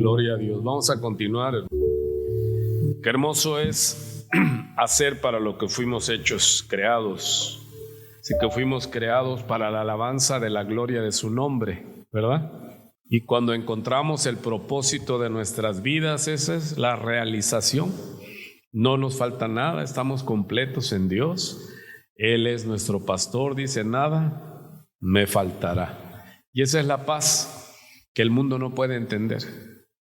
Gloria a Dios. Vamos a continuar. Qué hermoso es hacer para lo que fuimos hechos, creados. Así que fuimos creados para la alabanza de la gloria de su nombre, ¿verdad? Y cuando encontramos el propósito de nuestras vidas, esa es la realización. No nos falta nada, estamos completos en Dios. Él es nuestro pastor, dice, nada me faltará. Y esa es la paz que el mundo no puede entender,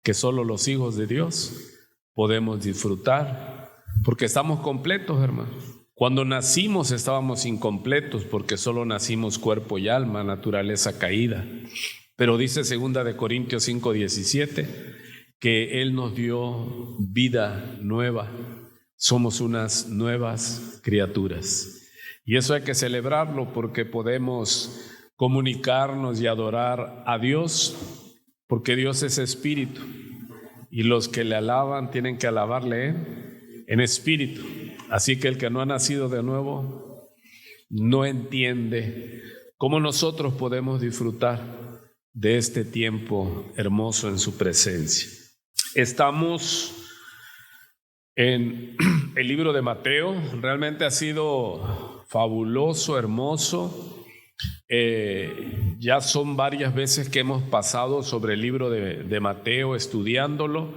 que solo los hijos de Dios podemos disfrutar, porque estamos completos, hermanos. Cuando nacimos estábamos incompletos, porque solo nacimos cuerpo y alma, naturaleza caída. Pero dice 2 Corintios 5:17, que Él nos dio vida nueva. Somos unas nuevas criaturas. Y eso hay que celebrarlo, porque podemos comunicarnos y adorar a Dios, porque Dios es espíritu. Y los que le alaban tienen que alabarle en espíritu. Así que el que no ha nacido de nuevo no entiende cómo nosotros podemos disfrutar de este tiempo hermoso en su presencia. Estamos en el libro de Mateo. Realmente ha sido fabuloso, hermoso. Ya son varias veces que hemos pasado sobre el libro de Mateo estudiándolo,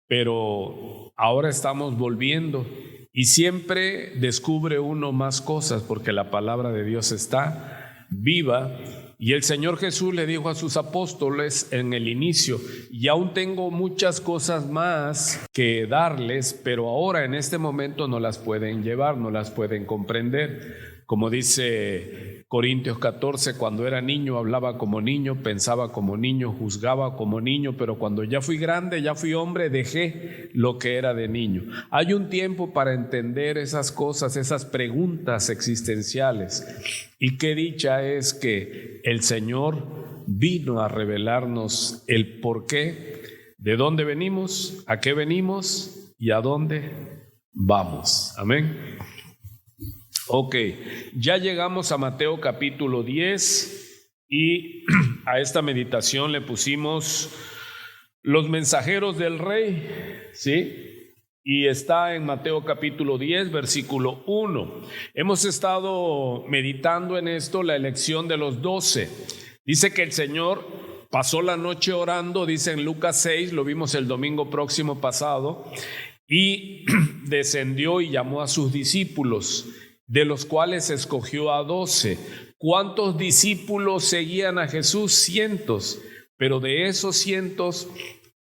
pero ahora estamos volviendo y siempre descubre uno más cosas, porque la palabra de Dios está viva. Y el Señor Jesús le dijo a sus apóstoles en el inicio: y aún tengo muchas cosas más que darles, pero ahora en este momento no las pueden llevar, no las pueden comprender. Como dice Corintios 14, cuando era niño hablaba como niño, pensaba como niño, juzgaba como niño, pero cuando ya fui grande, ya fui hombre, dejé lo que era de niño. Hay un tiempo para entender esas cosas, esas preguntas existenciales. Y qué dicha es que el Señor vino a revelarnos el porqué, de dónde venimos, a qué venimos y a dónde vamos. Amén. Ok, ya llegamos a Mateo capítulo 10 y a esta meditación le pusimos los mensajeros del rey, ¿sí? Y está en Mateo capítulo 10, versículo 1. Hemos estado meditando en esto, la elección de los 12. Dice que el Señor pasó la noche orando, dice en Lucas 6, lo vimos el domingo próximo pasado, y descendió y llamó a sus discípulos, de los cuales escogió a 12. ¿Cuántos discípulos seguían a Jesús? Cientos. Pero de esos cientos,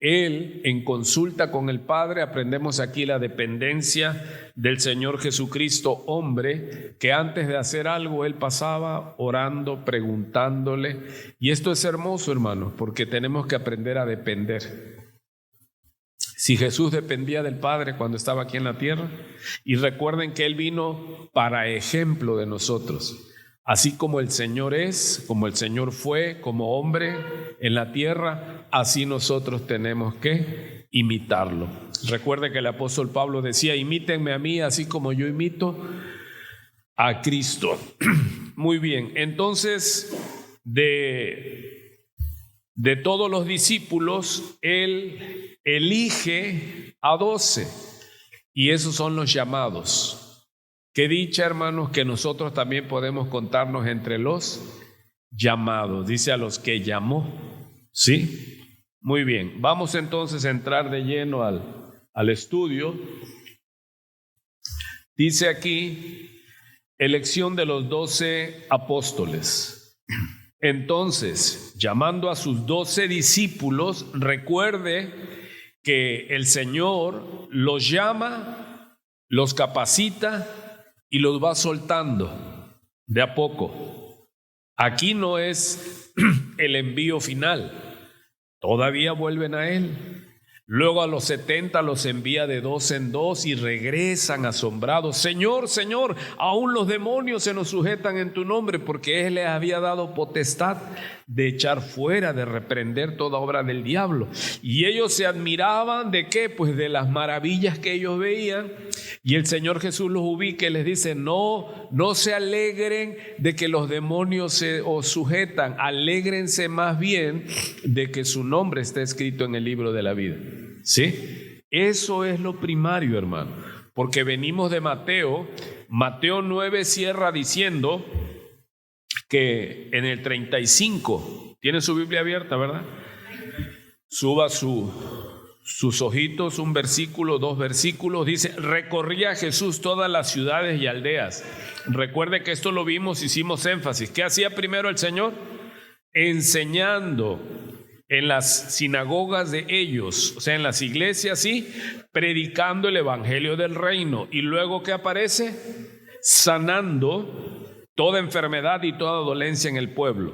Él, en consulta con el Padre, aprendemos aquí la dependencia del Señor Jesucristo, hombre, que antes de hacer algo, Él pasaba orando, preguntándole. Y esto es hermoso, hermanos, porque tenemos que aprender a depender. Si Jesús dependía del Padre cuando estaba aquí en la tierra, y recuerden que Él vino para ejemplo de nosotros, así como el Señor es, como el Señor fue como hombre en la tierra, así nosotros tenemos que imitarlo. Recuerden que el apóstol Pablo decía: imítenme a mí así como yo imito a Cristo. Muy bien, entonces de todos los discípulos, Él elige a 12, y esos son los llamados. Qué dicha, hermanos, que nosotros también podemos contarnos entre los llamados. Dice a los que llamó, ¿sí? Muy bien, vamos entonces a entrar de lleno al estudio. Dice aquí, elección de los 12 apóstoles. Entonces, llamando a sus 12 discípulos, recuerde que el Señor los llama, los capacita y los va soltando de a poco. Aquí no es el envío final, todavía vuelven a Él. Luego a los 70 los envía de 2 en 2 y regresan asombrados. Señor, Señor, aún los demonios se nos sujetan en tu nombre, porque Él les había dado potestad de echar fuera, de reprender toda obra del diablo. Y ellos se admiraban ¿de qué? Pues de las maravillas que ellos veían. Y el Señor Jesús los ubica y les dice: no se alegren de que los demonios se os sujetan, alégrense más bien de que su nombre está escrito en el libro de la vida. ¿Sí? Eso es lo primario, hermano, porque venimos de Mateo 9 cierra diciendo que en el 35, tiene su Biblia abierta, ¿verdad? Suba sus ojitos, un versículo, 2 versículos, dice: recorría Jesús todas las ciudades y aldeas. Recuerde que esto lo vimos, hicimos énfasis. ¿Qué hacía primero el Señor? Enseñando en las sinagogas de ellos, o sea, en las iglesias, sí, predicando el evangelio del reino. Y luego, ¿qué aparece? Sanando toda enfermedad y toda dolencia en el pueblo.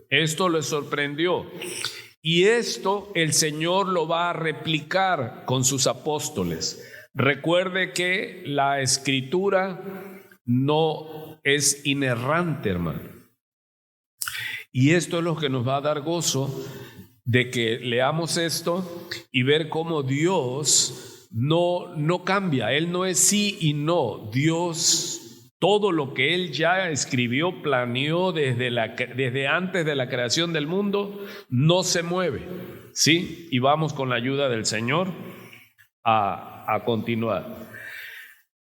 Esto les sorprendió. Y esto el Señor lo va a replicar con sus apóstoles. Recuerde que la escritura no es inerrante, hermano. Y esto es lo que nos va a dar gozo de que leamos esto y ver cómo Dios no cambia. Él no es sí y no. Dios, todo lo que Él ya escribió, planeó desde antes de la creación del mundo, no se mueve. ¿Sí? Y vamos con la ayuda del Señor a continuar.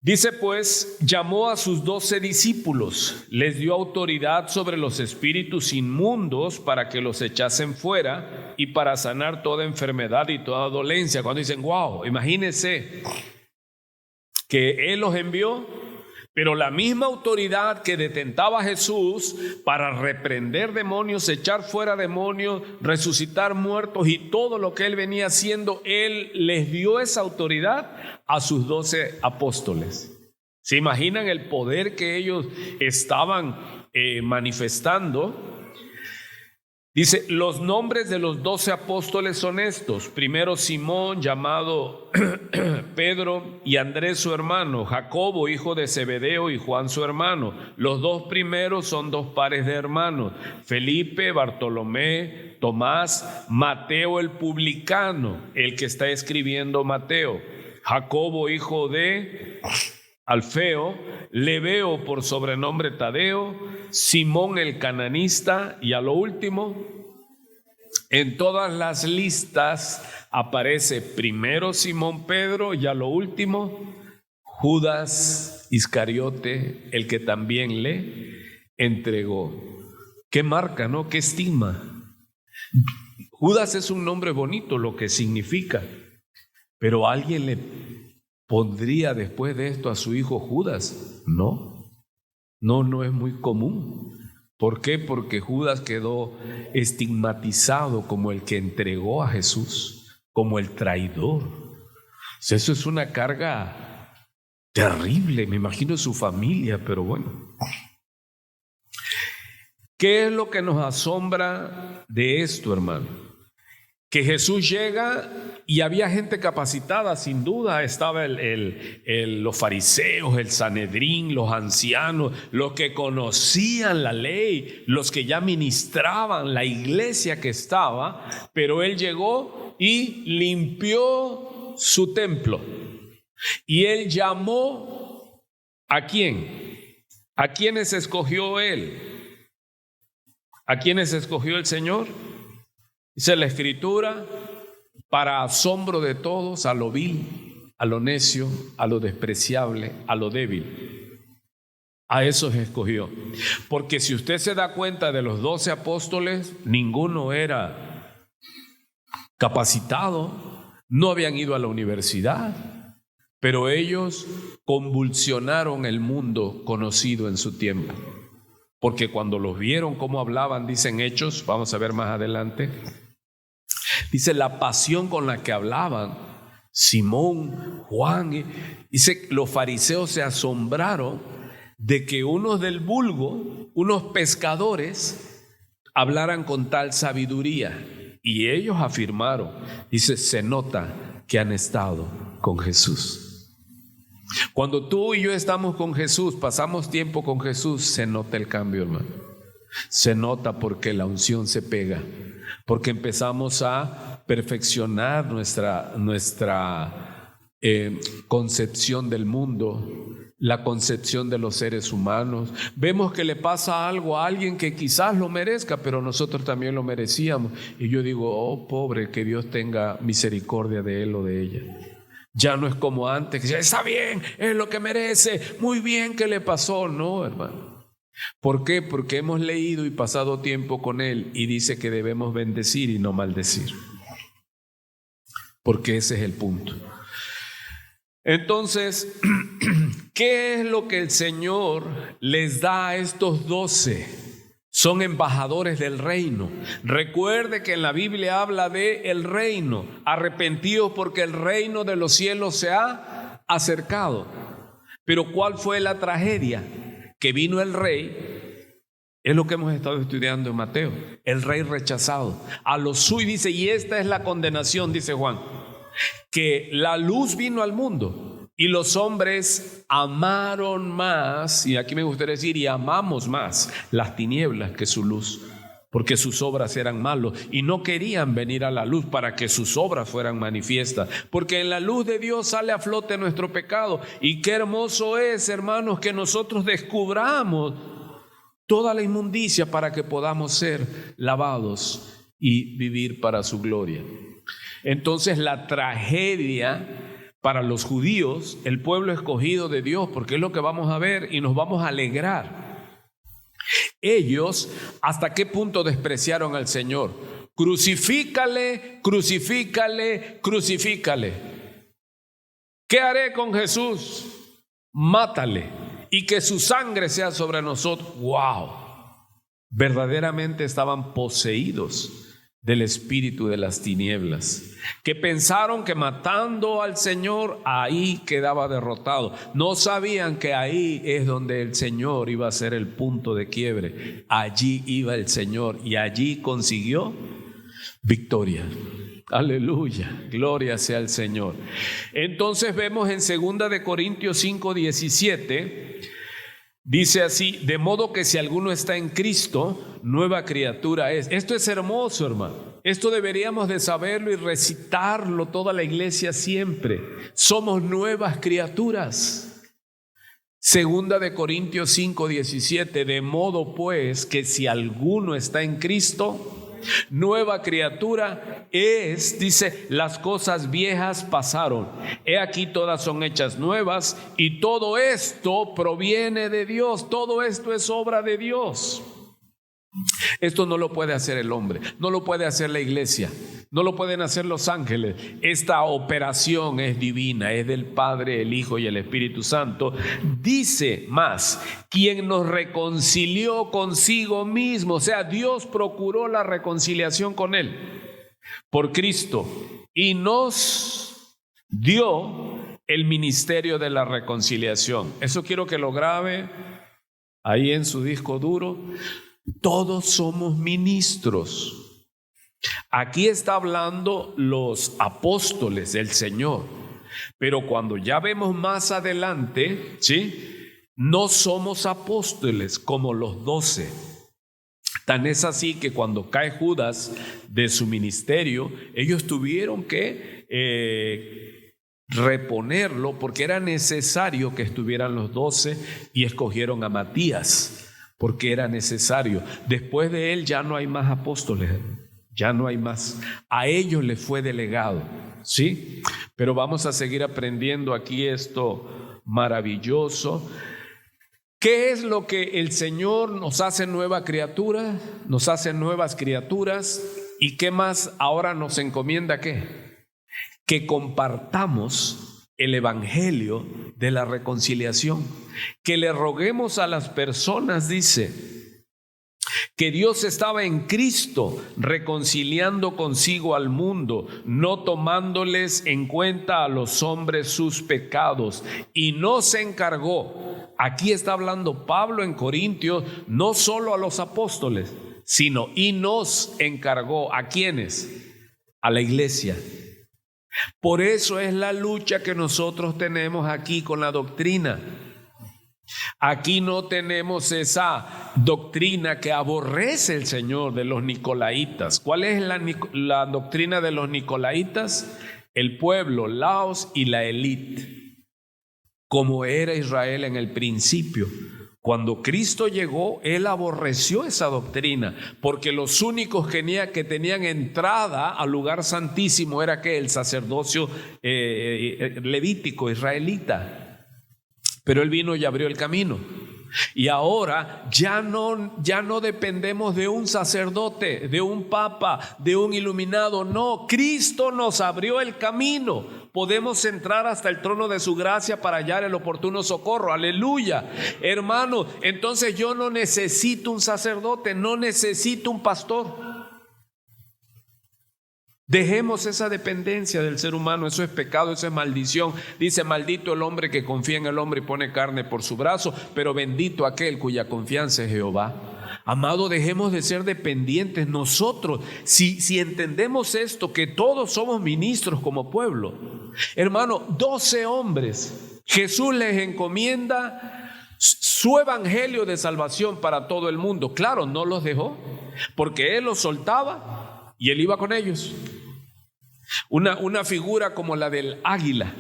Dice pues: llamó a sus 12 discípulos, les dio autoridad sobre los espíritus inmundos para que los echasen fuera y para sanar toda enfermedad y toda dolencia. Cuando dicen, wow, imagínense que Él los envió, pero la misma autoridad que detentaba a Jesús para reprender demonios, echar fuera demonios, resucitar muertos y todo lo que Él venía haciendo, Él les dio esa autoridad a sus 12 apóstoles. ¿Se imaginan el poder que ellos estaban manifestando? Dice: los nombres de los 12 apóstoles son estos. Primero, Simón, llamado Pedro, y Andrés su hermano, Jacobo hijo de Zebedeo y Juan su hermano. Los 2 primeros son 2 pares de hermanos: Felipe, Bartolomé, Tomás, Mateo el publicano, el que está escribiendo Mateo, Jacobo hijo de Alfeo, Lebeo por sobrenombre Tadeo, Simón el cananista, y a lo último, en todas las listas aparece primero Simón Pedro y a lo último Judas Iscariote, el que también le entregó. Qué marca, ¿no? Qué estigma. Judas es un nombre bonito, lo que significa, pero alguien le ¿pondría después de esto a su hijo Judas? No es muy común. ¿Por qué? Porque Judas quedó estigmatizado como el que entregó a Jesús, como el traidor. O sea, eso es una carga terrible, me imagino su familia, pero bueno. ¿Qué es lo que nos asombra de esto, hermano? Que Jesús llega y había gente capacitada, sin duda. Estaba los fariseos, el Sanedrín, los ancianos, los que conocían la ley, los que ya ministraban, la iglesia que estaba. Pero Él llegó y limpió su templo. Y Él llamó ¿a quién? ¿A quiénes escogió Él? ¿A quiénes escogió el Señor? Dice la Escritura: para asombro de todos, a lo vil, a lo necio, a lo despreciable, a lo débil. A esos escogió. Porque si usted se da cuenta de los 12 apóstoles, ninguno era capacitado, no habían ido a la universidad, pero ellos convulsionaron el mundo conocido en su tiempo. Porque cuando los vieron cómo hablaban, dicen Hechos, vamos a ver más adelante, dice la pasión con la que hablaban, Simón, Juan, dice los fariseos se asombraron de que unos del vulgo, unos pescadores, hablaran con tal sabiduría. Y ellos afirmaron, dice, se nota que han estado con Jesús. Cuando tú y yo estamos con Jesús, pasamos tiempo con Jesús, se nota el cambio, hermano. Se nota porque la unción se pega, porque empezamos a perfeccionar nuestra concepción del mundo, la concepción de los seres humanos. Vemos que le pasa algo a alguien que quizás lo merezca, pero nosotros también lo merecíamos. Y yo digo, oh, pobre, que Dios tenga misericordia de él o de ella. Ya no es como antes, que decía, está bien, es lo que merece, muy bien que le pasó. No, hermano. ¿Por qué? Porque hemos leído y pasado tiempo con él y dice que debemos bendecir y no maldecir. Porque ese es el punto. Entonces, ¿qué es lo que el Señor les da a estos 12? Son embajadores del reino. Recuerde que en la Biblia habla de el reino. Arrepentidos porque el reino de los cielos se ha acercado. Pero ¿cuál fue la tragedia? Que vino el rey. Es lo que hemos estado estudiando en Mateo. El rey rechazado. A los suyos dice, y esta es la condenación, dice Juan. Que la luz vino al mundo y los hombres amaron más, y aquí me gustaría decir, y amamos más las tinieblas que su luz, porque sus obras eran malas y no querían venir a la luz para que sus obras fueran manifiestas, porque en la luz de Dios sale a flote nuestro pecado. Y qué hermoso es, hermanos, que nosotros descubramos toda la inmundicia para que podamos ser lavados y vivir para su gloria. Entonces la tragedia para los judíos, el pueblo escogido de Dios, porque es lo que vamos a ver y nos vamos a alegrar. Ellos, ¿hasta qué punto despreciaron al Señor? Crucifícale, crucifícale, crucifícale. ¿Qué haré con Jesús? Mátale y que su sangre sea sobre nosotros. ¡Wow! Verdaderamente estaban poseídos del espíritu de las tinieblas, que pensaron que matando al Señor ahí quedaba derrotado. No sabían que ahí es donde el Señor iba a ser el punto de quiebre. Allí iba el Señor y allí consiguió victoria. Aleluya, gloria sea al Señor. Entonces vemos en 2 de Corintios 5:17, dice así: de modo que si alguno está en Cristo, nueva criatura es. Esto es hermoso, hermano. Esto deberíamos de saberlo y recitarlo toda la iglesia siempre. Somos nuevas criaturas. 2 de Corintios 5:17, de modo pues que si alguno está en Cristo, nueva criatura es, dice, las cosas viejas pasaron, he aquí todas son hechas nuevas, y todo esto proviene de Dios, todo esto es obra de Dios. Esto no lo puede hacer el hombre, no lo puede hacer la iglesia, no lo pueden hacer los ángeles. Esta operación es divina, es del Padre, el Hijo y el Espíritu Santo. Dice más, quien nos reconcilió consigo mismo, o sea, Dios procuró la reconciliación con Él por Cristo y nos dio el ministerio de la reconciliación. Eso quiero que lo grabe ahí en su disco duro. Todos somos ministros. Aquí está hablando los apóstoles del Señor, pero cuando ya vemos más adelante, ¿sí?, no somos apóstoles como los 12. Tan es así que cuando cae Judas de su ministerio, ellos tuvieron que reponerlo porque era necesario que estuvieran los 12 y escogieron a Matías. Porque era necesario. Después de él ya no hay más apóstoles, ya no hay más. A ellos les fue delegado, ¿sí? Pero vamos a seguir aprendiendo aquí esto maravilloso. ¿Qué es lo que el Señor nos hace nueva criatura? Nos hace nuevas criaturas. ¿Y qué más ahora nos encomienda? ¿Qué? Que compartamos el evangelio de la reconciliación, que le roguemos a las personas, dice, que Dios estaba en Cristo reconciliando consigo al mundo, no tomándoles en cuenta a los hombres sus pecados, y nos encargó. Aquí está hablando Pablo en Corintios, no solo a los apóstoles, sino y nos encargó. ¿A quiénes? A la iglesia. Por eso es la lucha que nosotros tenemos aquí con la doctrina. Aquí no tenemos esa doctrina que aborrece el Señor de los nicolaitas. ¿Cuál es la doctrina de los nicolaitas? El pueblo, laos y la élite, como era Israel en el principio. Cuando Cristo llegó, Él aborreció esa doctrina, porque los únicos que tenían entrada al lugar santísimo era que el sacerdocio levítico, israelita. Pero Él vino y abrió el camino. Y ahora ya no dependemos de un sacerdote, de un papa, de un iluminado. No, Cristo nos abrió el camino. Podemos entrar hasta el trono de su gracia para hallar el oportuno socorro. Aleluya. Hermano, entonces yo no necesito un sacerdote, no necesito un pastor. Dejemos esa dependencia del ser humano. Eso es pecado, eso es maldición. Dice: maldito el hombre que confía en el hombre y pone carne por su brazo, pero bendito aquel cuya confianza es Jehová. Amado, dejemos de ser dependientes. Nosotros, si entendemos esto, que todos somos ministros como pueblo. Hermano, 12 hombres, Jesús les encomienda su evangelio de salvación para todo el mundo. Claro, no los dejó, porque Él los soltaba y Él iba con ellos. Una figura como la del águila.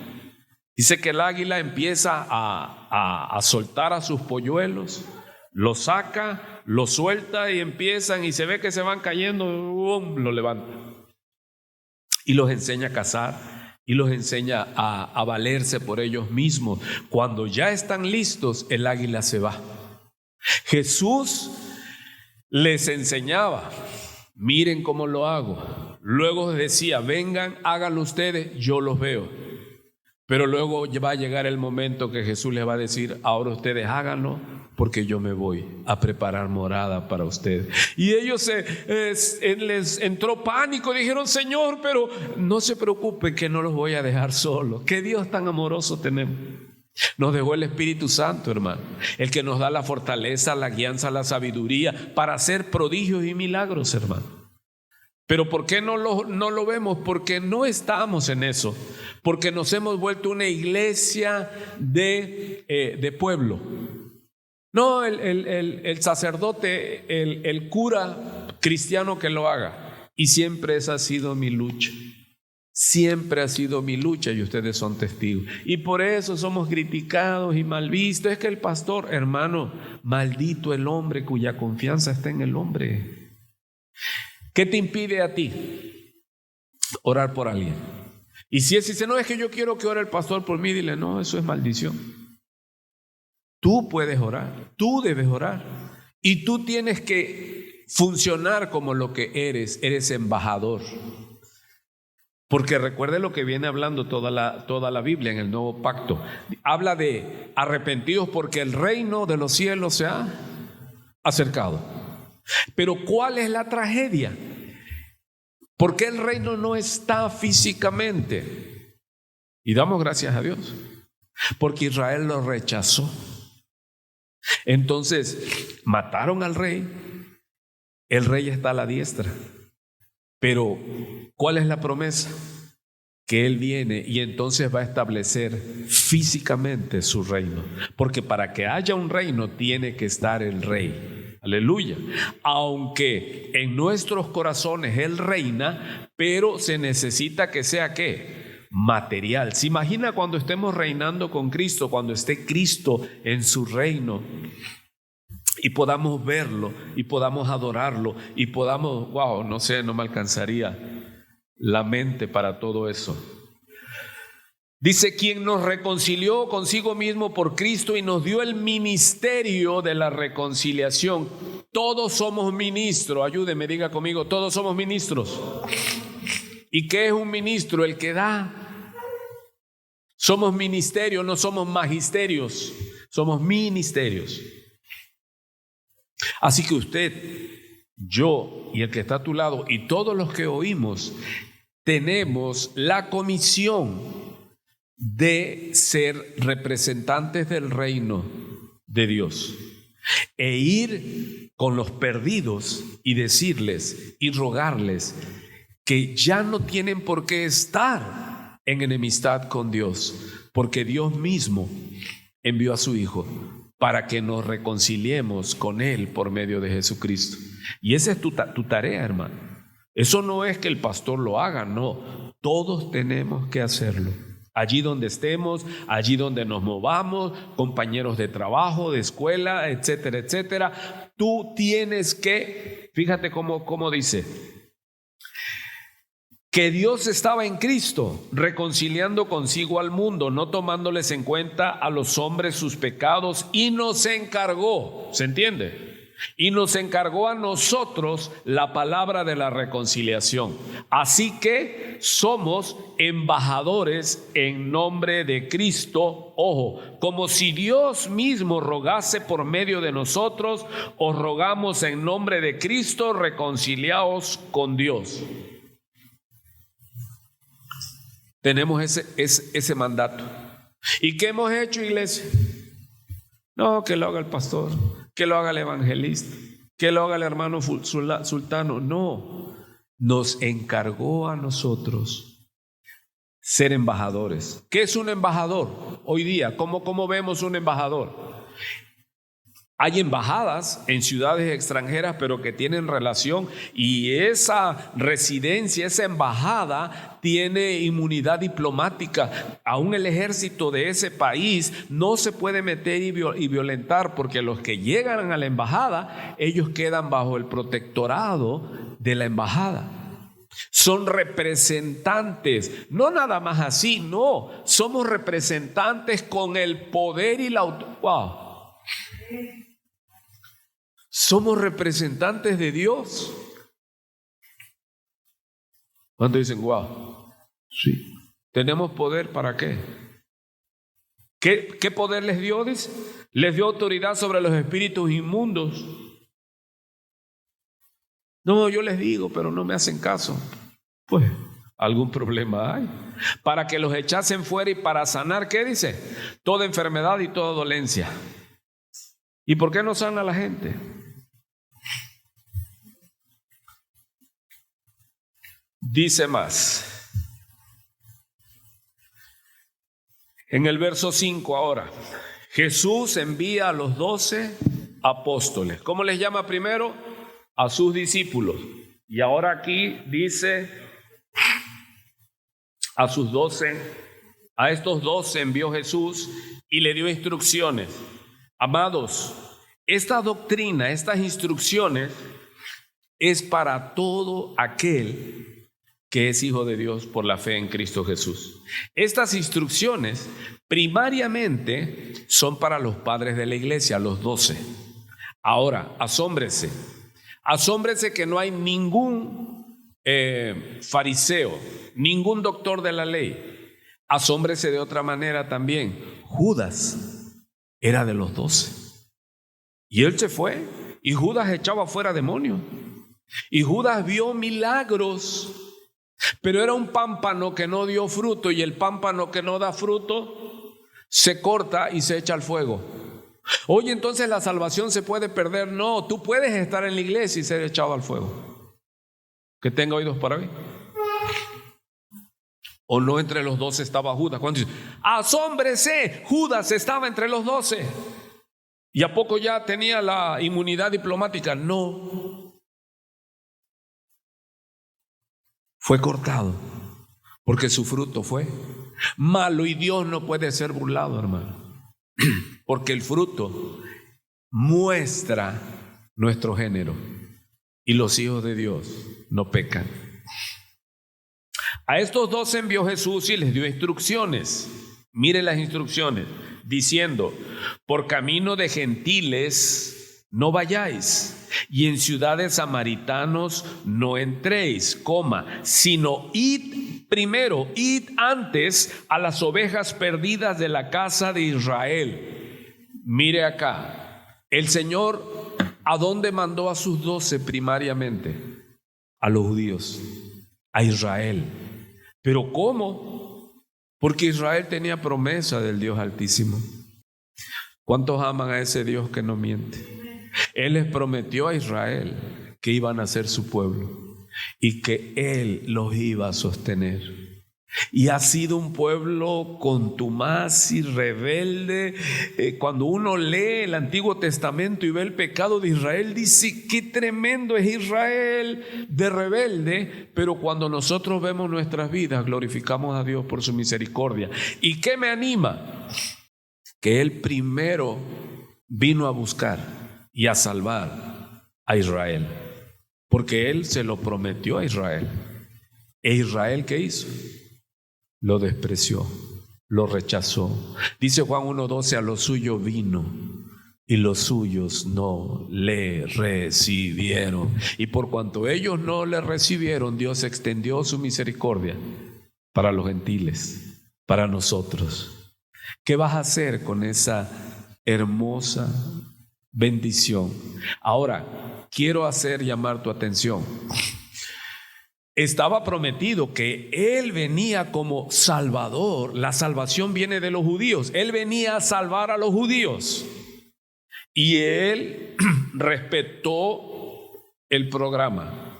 Dice que el águila empieza a soltar a sus polluelos, los saca, los suelta y empiezan, y se ve que se van cayendo, lo levanta. Y los enseña a cazar, y los enseña a valerse por ellos mismos. Cuando ya están listos, el águila se va. Jesús les enseñaba: miren cómo lo hago. Luego decía: vengan, háganlo ustedes, yo los veo. Pero luego va a llegar el momento que Jesús les va a decir: ahora ustedes háganlo, porque yo me voy a preparar morada para ustedes. Y ellos les entró pánico, dijeron: Señor, pero no se preocupen, que no los voy a dejar solos. Qué Dios tan amoroso tenemos. Nos dejó el Espíritu Santo, hermano, el que nos da la fortaleza, la guianza, la sabiduría para hacer prodigios y milagros, hermano. Pero ¿por qué no lo vemos? Porque no estamos en eso, porque nos hemos vuelto una iglesia de pueblo. No el sacerdote, el cura cristiano que lo haga. Y siempre esa ha sido mi lucha. Siempre ha sido mi lucha, y ustedes son testigos. Y por eso somos criticados y mal vistos. Es que el pastor, hermano, maldito el hombre cuya confianza está en el hombre. ¿Qué te impide a ti orar por alguien? Y si él dice: no, es que yo quiero que ore el pastor por mí, dile: no, eso es maldición. Tú puedes orar, tú debes orar, y tú tienes que funcionar como lo que eres embajador. Porque recuerde lo que viene hablando toda la Biblia en el Nuevo Pacto. Habla de arrepentidos porque el reino de los cielos se ha acercado. Pero ¿cuál es la tragedia? Porque el reino no está físicamente. Y damos gracias a Dios, porque Israel lo rechazó. Entonces mataron al rey. El rey está a la diestra. Pero ¿cuál es la promesa? Que Él viene y entonces va a establecer físicamente su reino. Porque para que haya un reino tiene que estar el rey. Aleluya. Aunque en nuestros corazones Él reina, pero se necesita que sea ¿qué? Material. ¿Se imagina cuando estemos reinando con Cristo, cuando esté Cristo en su reino y podamos verlo y podamos adorarlo y podamos, wow, no sé, no me alcanzaría la mente para todo eso. Dice: quien nos reconcilió consigo mismo por Cristo y nos dio el ministerio de la reconciliación. Todos somos ministros. Ayúdeme, diga conmigo: todos somos ministros. ¿Y qué es un ministro? El que da. Somos ministerios, no somos magisterios. Somos ministerios. Así que usted, yo y el que está a tu lado y todos los que oímos tenemos la comisión de ser representantes del reino de Dios e ir con los perdidos y decirles y rogarles que ya no tienen por qué estar en enemistad con Dios, porque Dios mismo envió a su Hijo para que nos reconciliemos con Él por medio de Jesucristo. Y esa es tu tarea, hermano. Eso no es que el pastor lo haga, no. Todos tenemos que hacerlo. Allí donde estemos, allí donde nos movamos, compañeros de trabajo, de escuela, etcétera, etcétera. Tú tienes que, fíjate cómo dice, que Dios estaba en Cristo, reconciliando consigo al mundo, no tomándoles en cuenta a los hombres sus pecados, y nos encargó, ¿se entiende? Y nos encargó a nosotros la palabra de la reconciliación. Así que somos embajadores en nombre de Cristo, ojo, como si Dios mismo rogase por medio de nosotros, os rogamos en nombre de Cristo, reconciliaos con Dios. Tenemos ese mandato. ¿Y qué hemos hecho, iglesia? No, que lo haga el pastor, que lo haga el evangelista, que lo haga el hermano sultano. No, nos encargó a nosotros ser embajadores. ¿Qué es un embajador hoy día? ¿Cómo vemos un embajador? Hay embajadas en ciudades extranjeras, pero que tienen relación, y esa residencia, esa embajada tiene inmunidad diplomática. Aún el ejército de ese país no se puede meter y violentar, porque los que llegan a la embajada, ellos quedan bajo el protectorado de la embajada. Son representantes, no nada más así, no, somos representantes con el poder y la autoridad. Wow. Somos representantes de Dios. ¿Cuántos dicen, wow? Sí. ¿Tenemos poder para qué? ¿Qué poder les dio? Dice, les dio autoridad sobre los espíritus inmundos. No, yo les digo, pero no me hacen caso. Pues, algún problema hay. Para que los echasen fuera y para sanar, ¿qué dice? Toda enfermedad y toda dolencia. ¿Y por qué no sana la gente? Dice más. En el verso 5 ahora, Jesús envía a los 12 apóstoles. ¿Cómo les llama primero? A sus discípulos. Y ahora aquí dice a sus 12, a estos 12 envió Jesús y le dio instrucciones. Amados, esta doctrina, estas instrucciones es para todo aquel que es hijo de Dios por la fe en Cristo Jesús. Estas instrucciones primariamente son para los padres de la iglesia, los 12. Ahora, asómbrese que no hay ningún fariseo, ningún doctor de la ley. Asómbrese de otra manera también. Judas era de los 12. Y él se fue, y Judas echaba fuera demonios. Y Judas vio milagros. Pero era un pámpano que no dio fruto, y el pámpano que no da fruto se corta y se echa al fuego. Oye, entonces la salvación se puede perder. No, tú puedes estar en la iglesia y ser echado al fuego. Que tenga oídos para oír. ¿O no entre los 12 estaba Judas? ¿Cuándo dice? Asómbrese, Judas estaba entre los 12. ¿Y a poco ya tenía la inmunidad diplomática? No. Fue cortado, porque su fruto fue malo, y Dios no puede ser burlado, hermano, porque el fruto muestra nuestro género, y los hijos de Dios no pecan. A estos 12 envió Jesús y les dio instrucciones. Miren las instrucciones, diciendo: por camino de gentiles no vayáis, y en ciudades samaritanos no entréis, sino id antes a las ovejas perdidas de la casa de Israel. Mire acá, el Señor, ¿a dónde mandó a sus 12 primariamente? A los judíos, a Israel. ¿Pero cómo? Porque Israel tenía promesa del Dios Altísimo. ¿Cuántos aman a ese Dios que no miente? Él les prometió a Israel que iban a ser su pueblo y que Él los iba a sostener. Y ha sido un pueblo contumaz y rebelde. Cuando uno lee el Antiguo Testamento y ve el pecado de Israel, dice: qué tremendo es Israel de rebelde. Pero cuando nosotros vemos nuestras vidas, glorificamos a Dios por su misericordia. ¿Y qué me anima? Que Él primero vino a buscar y a salvar a Israel, porque Él se lo prometió a Israel. ¿E Israel qué hizo? Lo despreció, lo rechazó. Dice Juan 1:12: a lo suyo vino y los suyos no le recibieron. Y por cuanto ellos no le recibieron, Dios extendió su misericordia para los gentiles, para nosotros. ¿Qué vas a hacer con esa hermosa bendición? Ahora, quiero llamar tu atención. Estaba prometido que Él venía como Salvador. La salvación viene de los judíos. Él venía a salvar a los judíos. Y Él respetó el programa.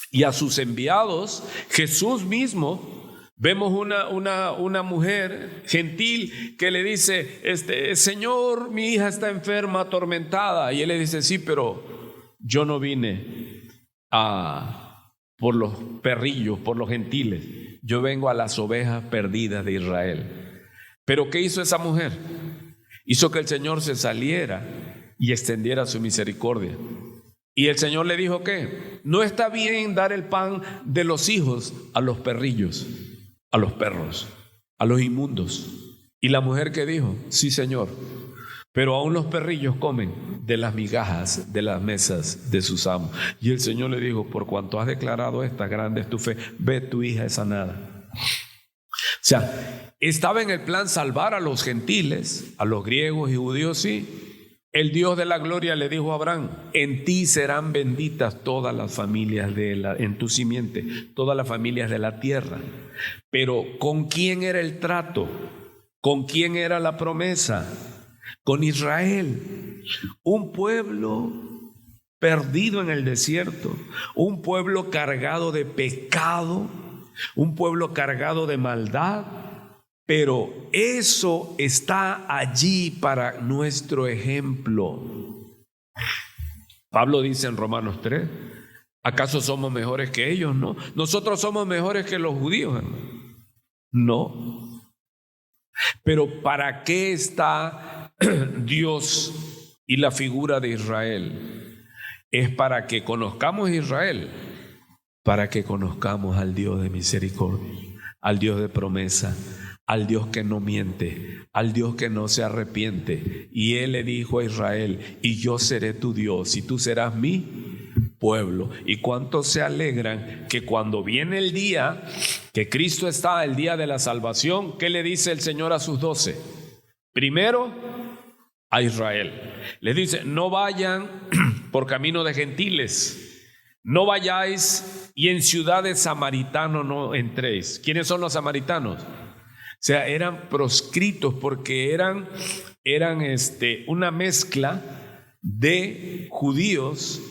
Y a sus enviados, Jesús mismo, vemos una mujer gentil que le dice: Señor, mi hija está enferma, atormentada. Y Él le dice: sí, pero yo no vine por los perrillos, por los gentiles. Yo vengo a las ovejas perdidas de Israel. Pero ¿qué hizo esa mujer? Hizo que el Señor se saliera y extendiera su misericordia. Y el Señor le dijo: ¿qué? No está bien dar el pan de los hijos a los perrillos, a los perros, a los inmundos. Y la mujer, ¿qué dijo? Sí, Señor, pero aún los perrillos comen de las migajas de las mesas de sus amos. Y el Señor le dijo: por cuanto has declarado esta, grande es tu fe, ve, tu hija es sanada. O sea, estaba en el plan salvar a los gentiles, a los griegos y judíos, sí. El Dios de la gloria le dijo a Abraham: en ti serán benditas todas las familias en tu simiente, todas las familias de la tierra. Pero ¿con quién era el trato? ¿Con quién era la promesa? Con Israel, un pueblo perdido en el desierto, un pueblo cargado de pecado, un pueblo cargado de maldad. Pero eso está allí para nuestro ejemplo. Pablo dice en Romanos 3: ¿acaso somos mejores que ellos? No. ¿Nosotros somos mejores que los judíos, hermano? No. Pero ¿para qué está Dios y la figura de Israel? Es para que conozcamos a Israel, para que conozcamos al Dios de misericordia, al Dios de promesa, al Dios que no miente, al Dios que no se arrepiente. Y Él le dijo a Israel: y yo seré tu Dios y tú serás mi pueblo. Y cuántos se alegran que cuando viene el día que Cristo está, el día de la salvación, ¿qué le dice el Señor a sus 12? Primero a Israel les dice: no vayan por camino de gentiles, no vayáis y en ciudades samaritanos no entréis. ¿Quiénes son los samaritanos? O sea, eran proscritos porque eran una mezcla de judíos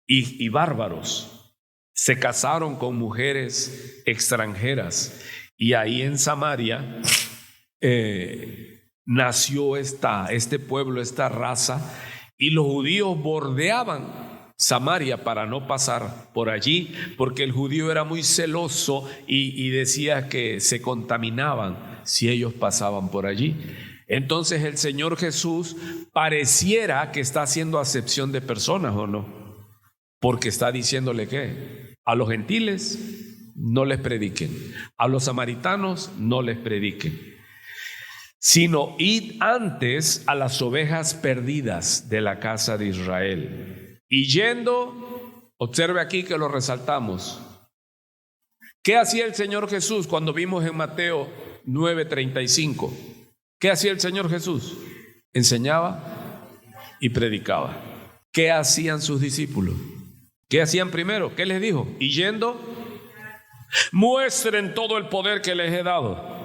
y bárbaros. Se casaron con mujeres extranjeras y ahí en Samaria nació este pueblo, esta raza, y los judíos bordeaban Samaria para no pasar por allí, porque el judío era muy celoso y decía que se contaminaban si ellos pasaban por allí. Entonces el Señor Jesús pareciera que está haciendo acepción de personas, ¿o no? Porque está diciéndole que a los gentiles no les prediquen, a los samaritanos no les prediquen, sino id antes a las ovejas perdidas de la casa de Israel. Y yendo, observe aquí que lo resaltamos. ¿Qué hacía el Señor Jesús cuando vimos en Mateo 9:35? ¿Qué hacía el Señor Jesús? Enseñaba y predicaba. ¿Qué hacían sus discípulos? ¿Qué hacían primero? ¿Qué les dijo? Y yendo, muestren todo el poder que les he dado.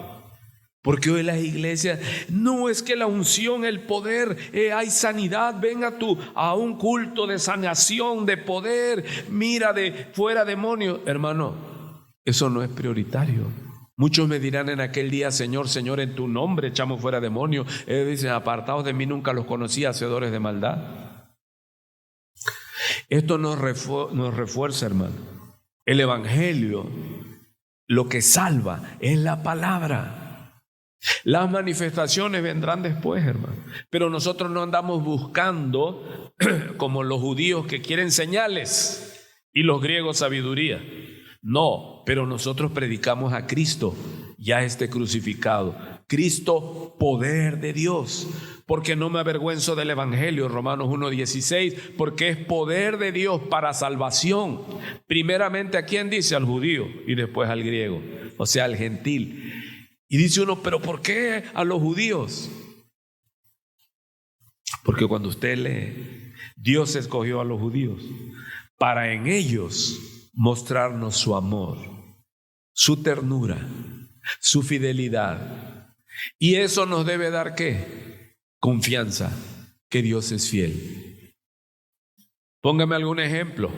Porque hoy las iglesias, no es que la unción, el poder, hay sanidad, ven a un culto de sanación, de poder, mira de fuera demonios. Hermano, eso no es prioritario. Muchos me dirán en aquel día: Señor, Señor, en tu nombre echamos fuera demonios. Ellos dicen: apartados de mí, nunca los conocí, hacedores de maldad. Esto nos refuerza, hermano. El evangelio, lo que salva es la palabra. Las manifestaciones vendrán después, hermano. Pero nosotros no andamos buscando como los judíos que quieren señales y los griegos sabiduría. No, pero nosotros predicamos a Cristo, ya esté crucificado. Cristo, poder de Dios. Porque no me avergüenzo del evangelio, Romanos 1:16, porque es poder de Dios para salvación. Primeramente, ¿a quién dice? Al judío y después al griego, o sea, al gentil. Y dice uno: ¿pero por qué a los judíos? Porque cuando usted lee, Dios escogió a los judíos para en ellos mostrarnos su amor, su ternura, su fidelidad. Y eso nos debe dar ¿qué? Confianza, que Dios es fiel. Póngame algún ejemplo.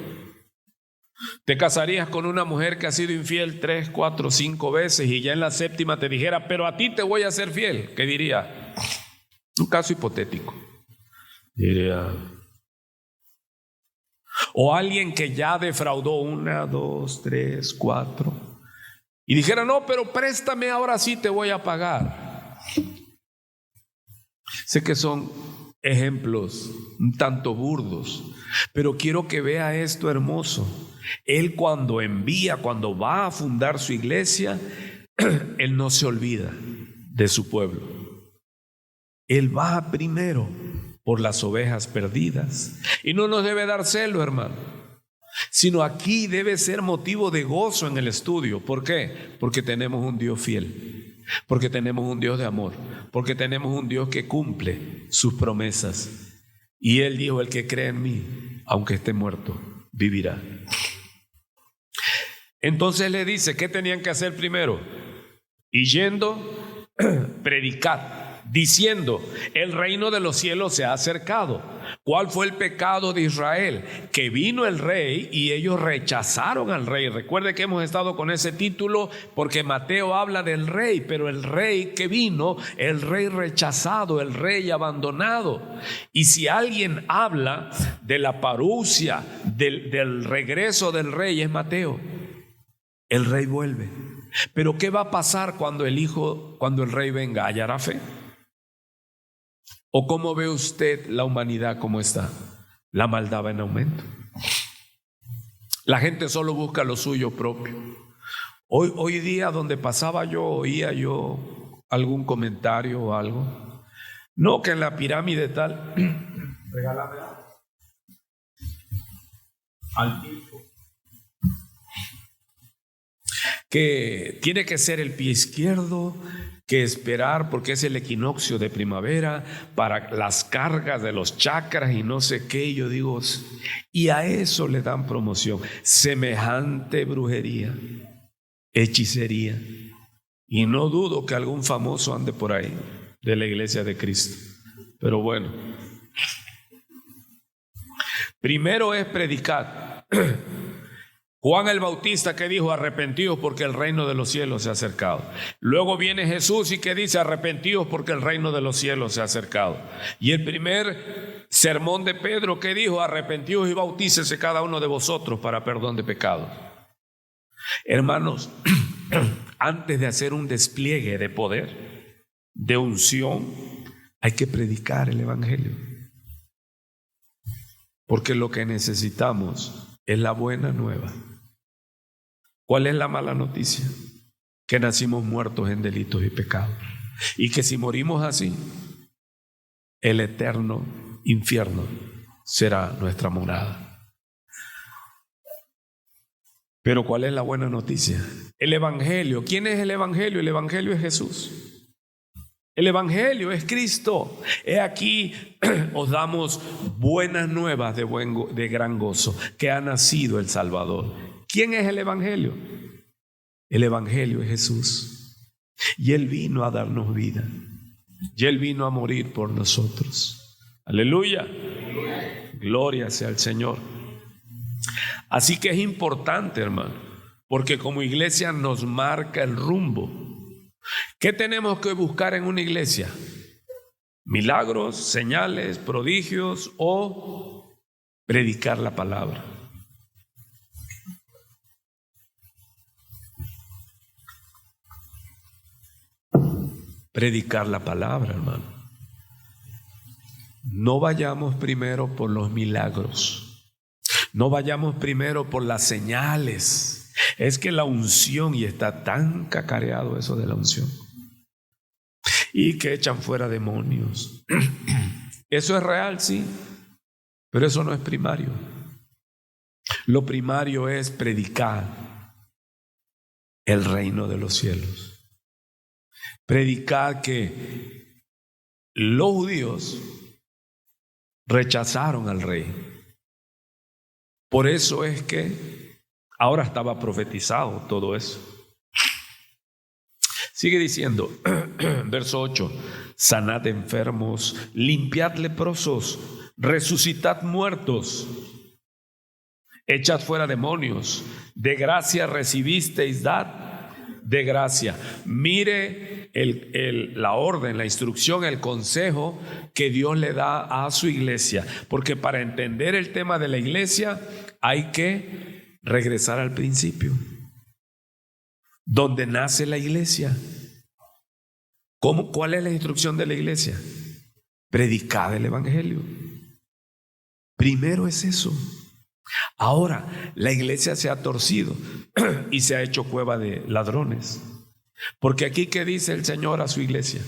¿Te casarías con una mujer que ha sido infiel 3, 4, 5 veces y ya en la séptima te dijera: pero a ti te voy a ser fiel? ¿Qué diría? Un caso hipotético. Diría. O alguien que ya defraudó 1, 2, 3, 4 y dijera: no, pero préstame, ahora sí te voy a pagar. Sé que son ejemplos un tanto burdos, pero quiero que vea esto hermoso. Él cuando va a fundar su iglesia, Él no se olvida de su pueblo. Él va primero por las ovejas perdidas. Y no nos debe dar celo, hermano, sino aquí debe ser motivo de gozo en el estudio. ¿Por qué? Porque tenemos un Dios fiel, porque tenemos un Dios de amor, porque tenemos un Dios que cumple sus promesas. Y Él dijo: el que cree en mí, aunque esté muerto, vivirá. Entonces le dice: ¿qué tenían que hacer primero? Y yendo, predicad, diciendo: el reino de los cielos se ha acercado. ¿Cuál fue el pecado de Israel? Que vino el rey y ellos rechazaron al rey. Recuerde que hemos estado con ese título porque Mateo habla del rey, pero el rey que vino, el rey rechazado, el rey abandonado. Y si alguien habla de la parusia, del regreso del rey, es Mateo. El rey vuelve. Pero ¿qué va a pasar cuando el rey venga? ¿Hallará fe? ¿O cómo ve usted la humanidad como está? La maldad va en aumento. La gente solo busca lo suyo propio. Hoy día, donde pasaba yo, oía yo algún comentario o algo. No, que en la pirámide tal, regálame al tipo, que tiene que ser el pie izquierdo, que esperar porque es el equinoccio de primavera para las cargas de los chakras y no sé qué. Yo digo, y a eso le dan promoción. Semejante brujería, hechicería. Y no dudo que algún famoso ande por ahí de la iglesia de Cristo. Pero bueno, primero es predicar. Juan el Bautista, que dijo: arrepentidos porque el reino de los cielos se ha acercado. Luego viene Jesús y que dice: arrepentidos porque el reino de los cielos se ha acercado. Y el primer sermón de Pedro, que dijo: arrepentidos y bautícese cada uno de vosotros para perdón de pecados. Hermanos, antes de hacer un despliegue de poder, de unción, hay que predicar el evangelio. Porque lo que necesitamos es la buena nueva. ¿Cuál es la mala noticia? Que nacimos muertos en delitos y pecados. Y que si morimos así, el eterno infierno será nuestra morada. Pero ¿cuál es la buena noticia? El evangelio. ¿Quién es el evangelio? El evangelio es Jesús. El evangelio es Cristo. He aquí os damos buenas nuevas de gran gozo, que ha nacido el Salvador. ¿Quién es el evangelio? El evangelio es Jesús. Y Él vino a darnos vida. Y Él vino a morir por nosotros. Aleluya. Gloria sea al Señor. Así que es importante, hermano, porque como iglesia nos marca el rumbo. ¿Qué tenemos que buscar en una iglesia? Milagros, señales, prodigios o predicar la palabra. Predicar la palabra, hermano. No vayamos primero por los milagros. No vayamos primero por las señales. Es que la unción, y está tan cacareado eso de la unción, y que echan fuera demonios. Eso es real, sí, pero eso no es primario. Lo primario es predicar el reino de los cielos. Predicar que los judíos rechazaron al rey. Por eso es que ahora estaba profetizado todo eso. Sigue diciendo, verso 8, sanad enfermos, limpiad leprosos, resucitad muertos, echad fuera demonios, de gracia recibisteis, dad de gracia. Mire la orden, la instrucción, el consejo que Dios le da a su iglesia, porque para entender el tema de la iglesia hay que regresar al principio, donde nace la iglesia. ¿Cuál es la instrucción de la iglesia? Predicad el evangelio. Primero es eso. Ahora, la iglesia se ha torcido y se ha hecho cueva de ladrones. Porque aquí, ¿qué dice el Señor a su iglesia?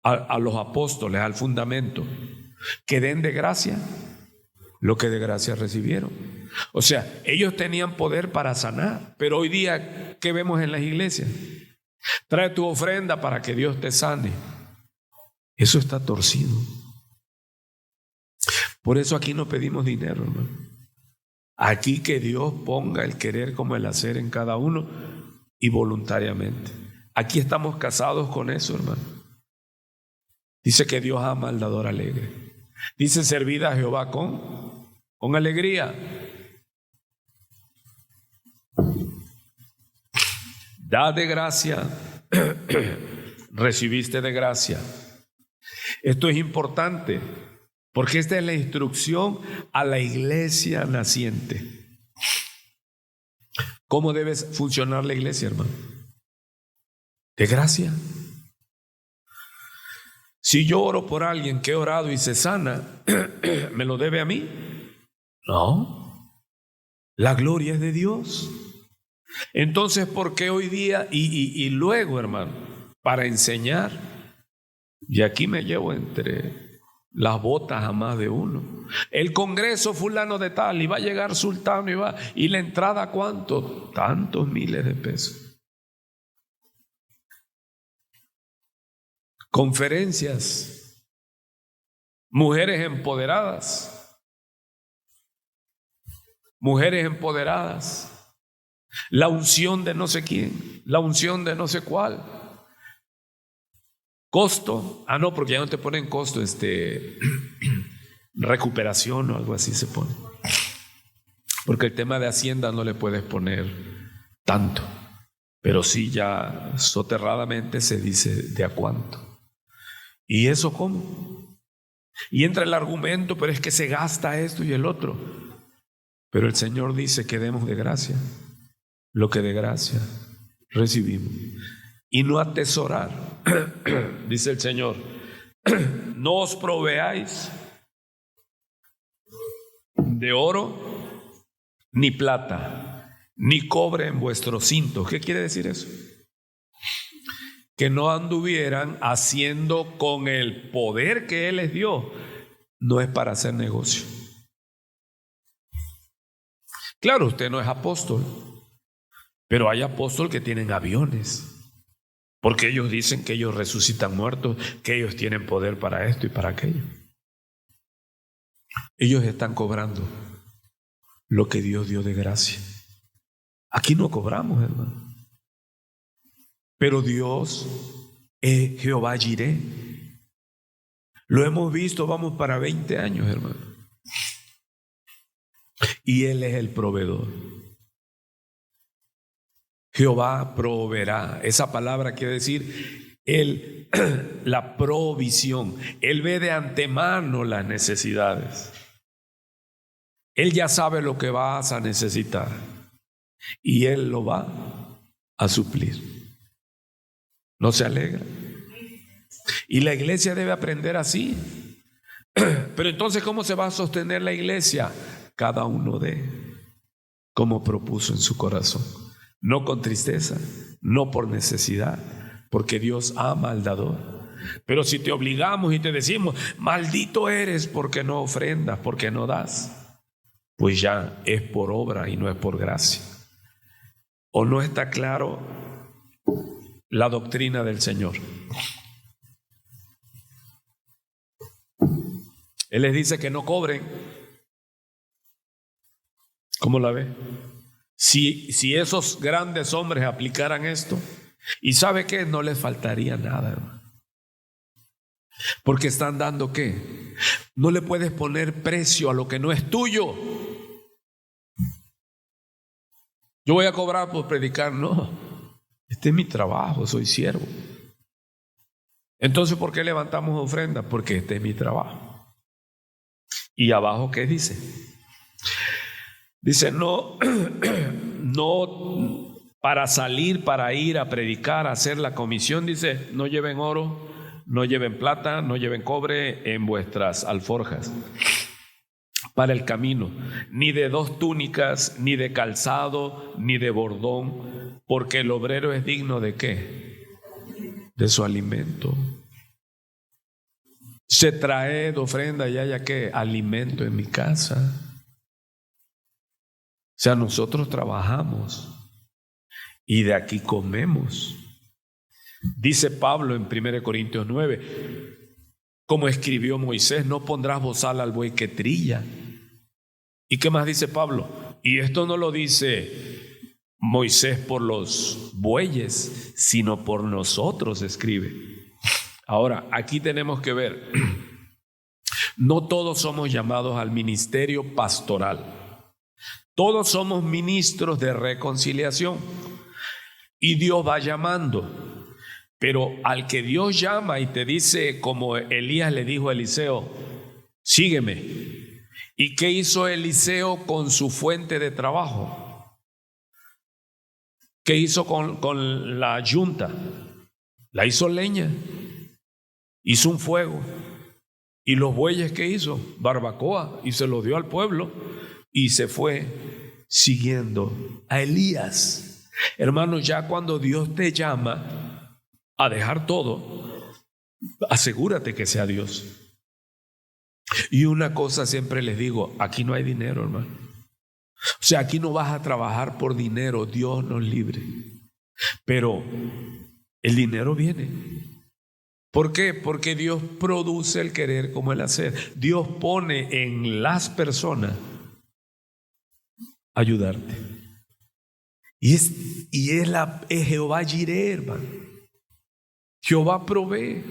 A los apóstoles, al fundamento, que den de gracia lo que de gracia recibieron. O sea, ellos tenían poder para sanar, pero hoy día, ¿qué vemos en las iglesias? Trae tu ofrenda para que Dios te sane. Eso está torcido. Por eso aquí no pedimos dinero, hermano. Aquí que Dios ponga el querer como el hacer en cada uno y voluntariamente. Aquí estamos casados con eso, hermano. Dice que Dios ama al dador alegre. Dice servid a Jehová con alegría. Da de gracia, recibiste de gracia. Esto es importante, porque esta es la instrucción a la iglesia naciente. ¿Cómo debe funcionar la iglesia, hermano? De gracia. Si yo oro por alguien que he orado y se sana, ¿me lo debe a mí? No. La gloria es de Dios. Entonces, ¿por qué hoy día y luego, hermano, para enseñar? Y aquí me llevo entre las botas a más de uno. El congreso fulano de tal, y va a llegar sultano, y la entrada, ¿cuánto? Tantos miles de pesos. Conferencias, mujeres empoderadas, la unción de no sé quién, la unción de no sé cuál. Costo, no, porque ya no te ponen costo, recuperación o algo así se pone. Porque el tema de Hacienda no le puedes poner tanto, pero sí ya soterradamente se dice de a cuánto. ¿Y eso cómo? Y entra el argumento, pero es que se gasta esto y el otro. Pero el Señor dice que demos de gracia lo que de gracia recibimos. Y no atesorar, dice el Señor, no os proveáis de oro, ni plata, ni cobre en vuestros cintos. ¿Qué quiere decir eso? Que no anduvieran haciendo con el poder que Él les dio. No es para hacer negocio. Claro, usted no es apóstol, pero hay apóstoles que tienen aviones, porque ellos dicen que ellos resucitan muertos, que ellos tienen poder para esto y para aquello. Ellos están cobrando lo que Dios dio de gracia. Aquí no cobramos, hermano. Pero Dios es Jehová Jireh. Lo hemos visto, vamos para 20 años, hermano. Y Él es el proveedor. Jehová proveerá. Esa palabra quiere decir la provisión. Él ve de antemano las necesidades. Él ya sabe lo que vas a necesitar y Él lo va a suplir. ¿No se alegra? Y la iglesia debe aprender así. Pero entonces, ¿cómo se va a sostener la iglesia? Cada uno de como propuso en su corazón. No con tristeza, no por necesidad, porque Dios ama al dador. Pero si te obligamos y te decimos, maldito eres porque no ofrendas, porque no das, pues ya es por obra y no es por gracia. ¿O no está claro la doctrina del Señor? Él les dice que no cobren. ¿Cómo la ve? Si esos grandes hombres aplicaran esto, ¿y sabe qué? No les faltaría nada, hermano. Porque están dando ¿qué? No le puedes poner precio a lo que no es tuyo. Yo voy a cobrar por predicar. No, este es mi trabajo, soy siervo. Entonces, ¿por qué levantamos ofrendas? Porque este es mi trabajo. Y abajo, ¿qué dice? Dice, no para salir, para ir a predicar, a hacer la comisión, dice, no lleven oro, no lleven plata, no lleven cobre en vuestras alforjas para el camino, ni de 2 túnicas, ni de calzado, ni de bordón, porque el obrero es digno ¿de qué? De su alimento. Se trae de ofrenda y haya ¿qué? Alimento en mi casa. O sea, nosotros trabajamos y de aquí comemos. Dice Pablo en 1 Corintios 9, como escribió Moisés, no pondrás bozal al buey que trilla. ¿Y qué más dice Pablo? Y esto no lo dice Moisés por los bueyes, sino por nosotros escribe. Ahora, aquí tenemos que ver, no todos somos llamados al ministerio pastoral. Todos somos ministros de reconciliación y Dios va llamando, pero al que Dios llama y te dice, como Elías le dijo a Eliseo, sígueme. ¿Y qué hizo Eliseo con su fuente de trabajo? ¿Qué hizo con la yunta? La hizo leña, hizo un fuego. ¿Y los bueyes qué hizo? Barbacoa, y se los dio al pueblo. Y se fue siguiendo a Elías. Hermanos, ya cuando Dios te llama a dejar todo, asegúrate que sea Dios. Y una cosa siempre les digo, aquí no hay dinero, hermano. O sea, aquí no vas a trabajar por dinero, Dios nos libre. Pero el dinero viene. ¿Por qué? Porque Dios produce el querer como el hacer. Dios pone en las personas ayudarte. Y es Jehová Jireh, hermano. Jehová provee.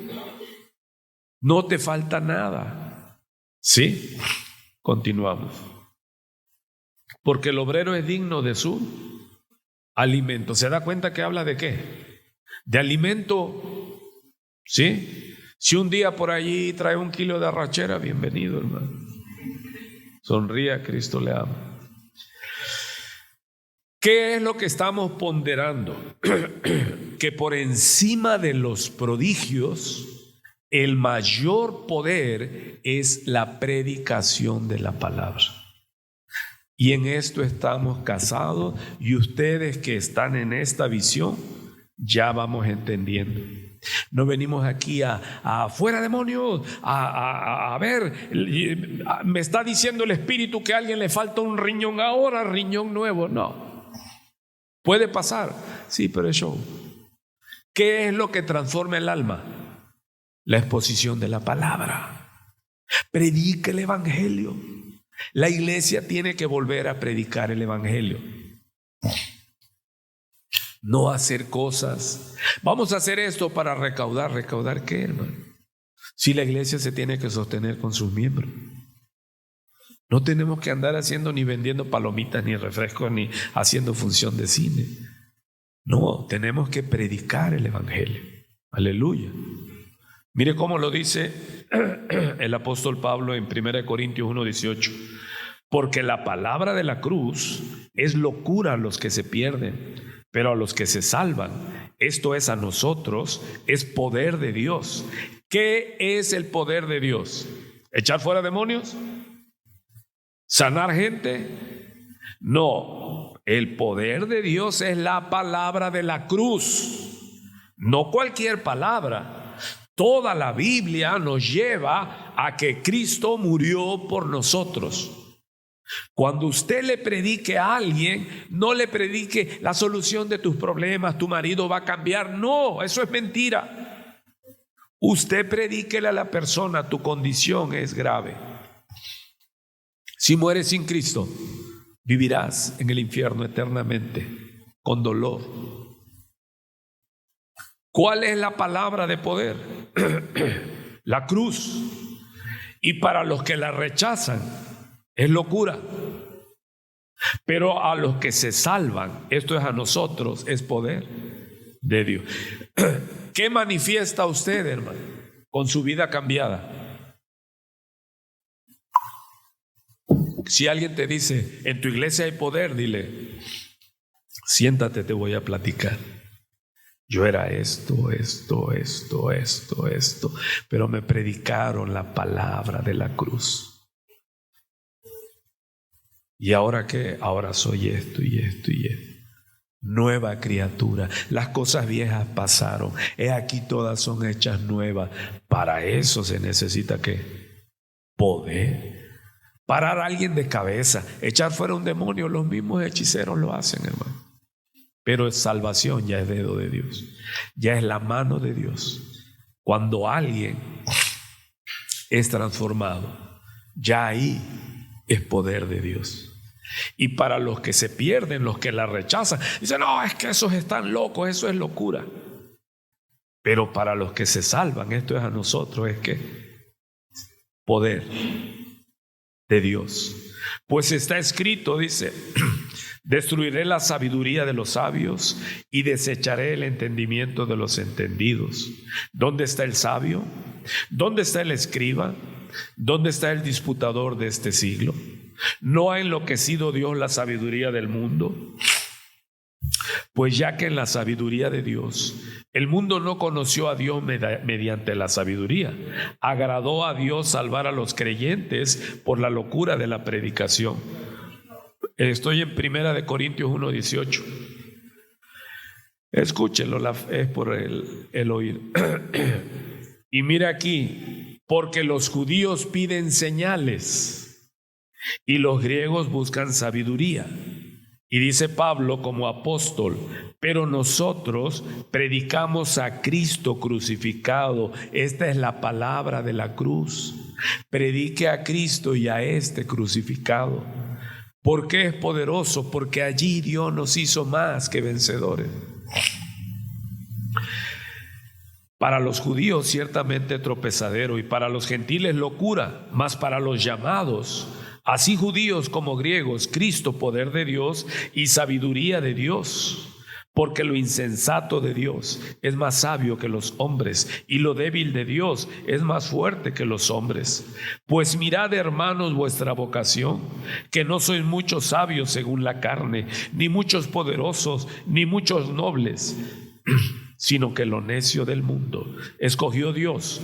No te falta nada. ¿Sí? Continuamos. Porque el obrero es digno de su alimento. ¿Se da cuenta que habla de qué? De alimento. ¿Sí? Si un día por allí trae 1 kilo de arrachera, bienvenido, hermano. Sonría, Cristo le ama. ¿Qué es lo que estamos ponderando? Que por encima de los prodigios, el mayor poder es la predicación de la palabra. Y en esto estamos casados, y ustedes que están en esta visión, ya vamos entendiendo. No venimos aquí a fuera demonios, a ver, me está diciendo el Espíritu que a alguien le falta un riñón ahora, riñón nuevo. No. ¿Puede pasar? Sí, pero es show. ¿Qué es lo que transforma el alma? La exposición de la palabra. Predica el evangelio. La iglesia tiene que volver a predicar el evangelio. No hacer cosas. Vamos a hacer esto para recaudar. ¿Recaudar qué, hermano? Si la iglesia se tiene que sostener con sus miembros. No tenemos que andar haciendo ni vendiendo palomitas, ni refrescos, ni haciendo función de cine. No, tenemos que predicar el evangelio. Aleluya. Mire cómo lo dice el apóstol Pablo en 1 Corintios 1:18. Porque la palabra de la cruz es locura a los que se pierden, pero a los que se salvan, esto es a nosotros, es poder de Dios. ¿Qué es el poder de Dios? ¿Echar fuera demonios? ¿Sanar gente? No, el poder de Dios es la palabra de la cruz, no cualquier palabra. Toda la Biblia nos lleva a que Cristo murió por nosotros. Cuando usted le predique a alguien, no le predique la solución de tus problemas, tu marido va a cambiar. No, eso es mentira. Usted predíquele a la persona, tu condición es grave. Si mueres sin Cristo, vivirás en el infierno eternamente, con dolor. ¿Cuál es la palabra de poder? La cruz. Y para los que la rechazan, es locura. Pero a los que se salvan, esto es a nosotros, es poder de Dios. ¿Qué manifiesta usted, hermano, con su vida cambiada? Si alguien te dice, en tu iglesia hay poder, dile, siéntate, te voy a platicar. Yo era esto, pero me predicaron la palabra de la cruz. ¿Y ahora qué? Ahora soy esto y esto y esto. Nueva criatura. Las cosas viejas pasaron. He aquí todas son hechas nuevas. Para eso se necesita ¿qué? Poder. Parar a alguien de cabeza. Echar fuera un demonio. Los mismos hechiceros lo hacen, hermano. Pero salvación ya es dedo de Dios. Ya es la mano de Dios. Cuando alguien es transformado, ya ahí es poder de Dios. Y para los que se pierden, los que la rechazan, dicen, no, es que esos están locos, eso es locura. Pero para los que se salvan, esto es a nosotros, es que poder de Dios. Pues está escrito, dice, destruiré la sabiduría de los sabios y desecharé el entendimiento de los entendidos. ¿Dónde está el sabio? ¿Dónde está el escriba? ¿Dónde está el disputador de este siglo? ¿No ha enloquecido Dios la sabiduría del mundo? Pues ya que en la sabiduría de Dios el mundo no conoció a Dios mediante la sabiduría, agradó a Dios salvar a los creyentes por la locura de la predicación. Estoy en 1 Corintios 1:18. Escúchenlo, es por el oír. Y mira aquí, porque los judíos piden señales y los griegos buscan sabiduría. Y dice Pablo como apóstol, pero nosotros predicamos a Cristo crucificado. Esta es la palabra de la cruz. Predique a Cristo y a este crucificado. ¿Por qué es poderoso? Porque allí Dios nos hizo más que vencedores. Para los judíos ciertamente tropezadero y para los gentiles locura, mas para los llamados, así judíos como griegos, Cristo poder de Dios y sabiduría de Dios. Porque lo insensato de Dios es más sabio que los hombres, y lo débil de Dios es más fuerte que los hombres. Pues mirad, hermanos, vuestra vocación, que no sois muchos sabios según la carne, ni muchos poderosos, ni muchos nobles, sino que lo necio del mundo escogió Dios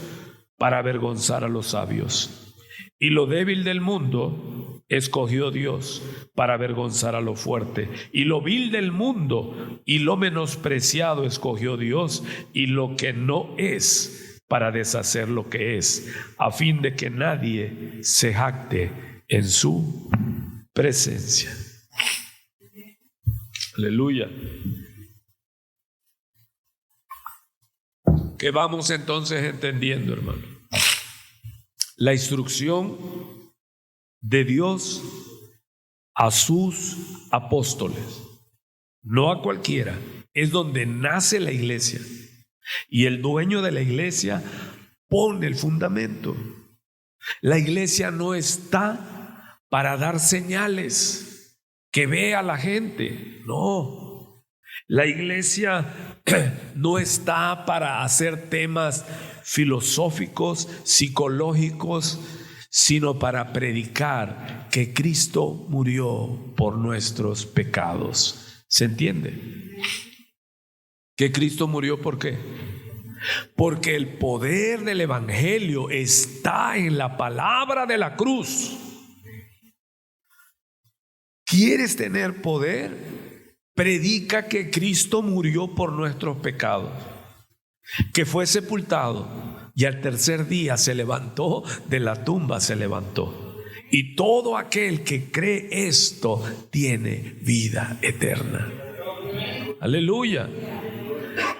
para avergonzar a los sabios. Y lo débil del mundo escogió Dios para avergonzar a lo fuerte. Y lo vil del mundo y lo menospreciado escogió Dios, y lo que no es para deshacer lo que es, a fin de que nadie se jacte en su presencia. Aleluya. ¿Qué vamos entonces entendiendo, hermano? La instrucción de Dios a sus apóstoles, no a cualquiera, es donde nace la iglesia. Y el dueño de la iglesia pone el fundamento. La iglesia no está para dar señales que vea la gente, no. La iglesia no está para hacer temas filosóficos, psicológicos, sino para predicar que Cristo murió por nuestros pecados. ¿Se entiende? Que Cristo murió ¿por qué? Porque el poder del evangelio está en la palabra de la cruz. ¿Quieres tener poder? Predica que Cristo murió por nuestros pecados, que fue sepultado y al tercer día se levantó de la tumba, se levantó. Y todo aquel que cree esto tiene vida eterna. Aleluya.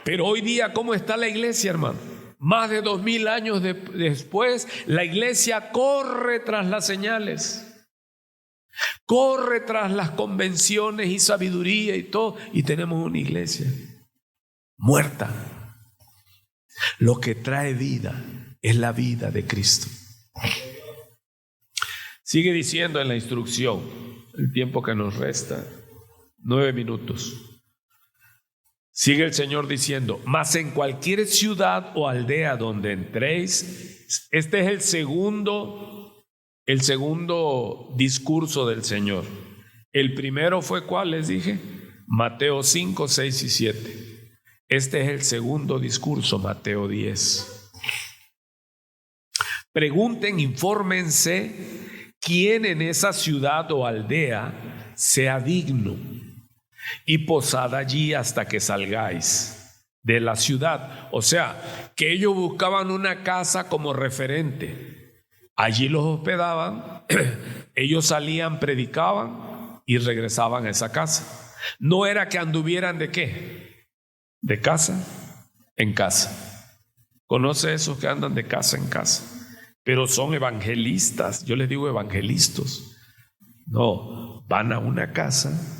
Pero hoy día, ¿cómo está la iglesia, hermano? Más de 2000 años después, la iglesia corre tras las señales, corre tras las convenciones y sabiduría y todo, y tenemos una iglesia muerta. Lo que trae vida es la vida de Cristo. Sigue diciendo en la instrucción, el tiempo que nos resta, 9 minutos. Sigue el Señor diciendo: mas en cualquier ciudad o aldea donde entréis. Este es el segundo discurso del Señor. El primero fue ¿cuál les dije? Mateo 5, 6 y 7. Este es el segundo discurso, Mateo 10. Pregunten, infórmense quién en esa ciudad o aldea sea digno y posad allí hasta que salgáis de la ciudad. O sea, que ellos buscaban una casa como referente. Allí los hospedaban, ellos salían, predicaban y regresaban a esa casa. No era que anduvieran ¿de qué? De casa en casa. ¿Conoce esos que andan de casa en casa? Pero son evangelistas. Yo les digo evangelistas. No, van a una casa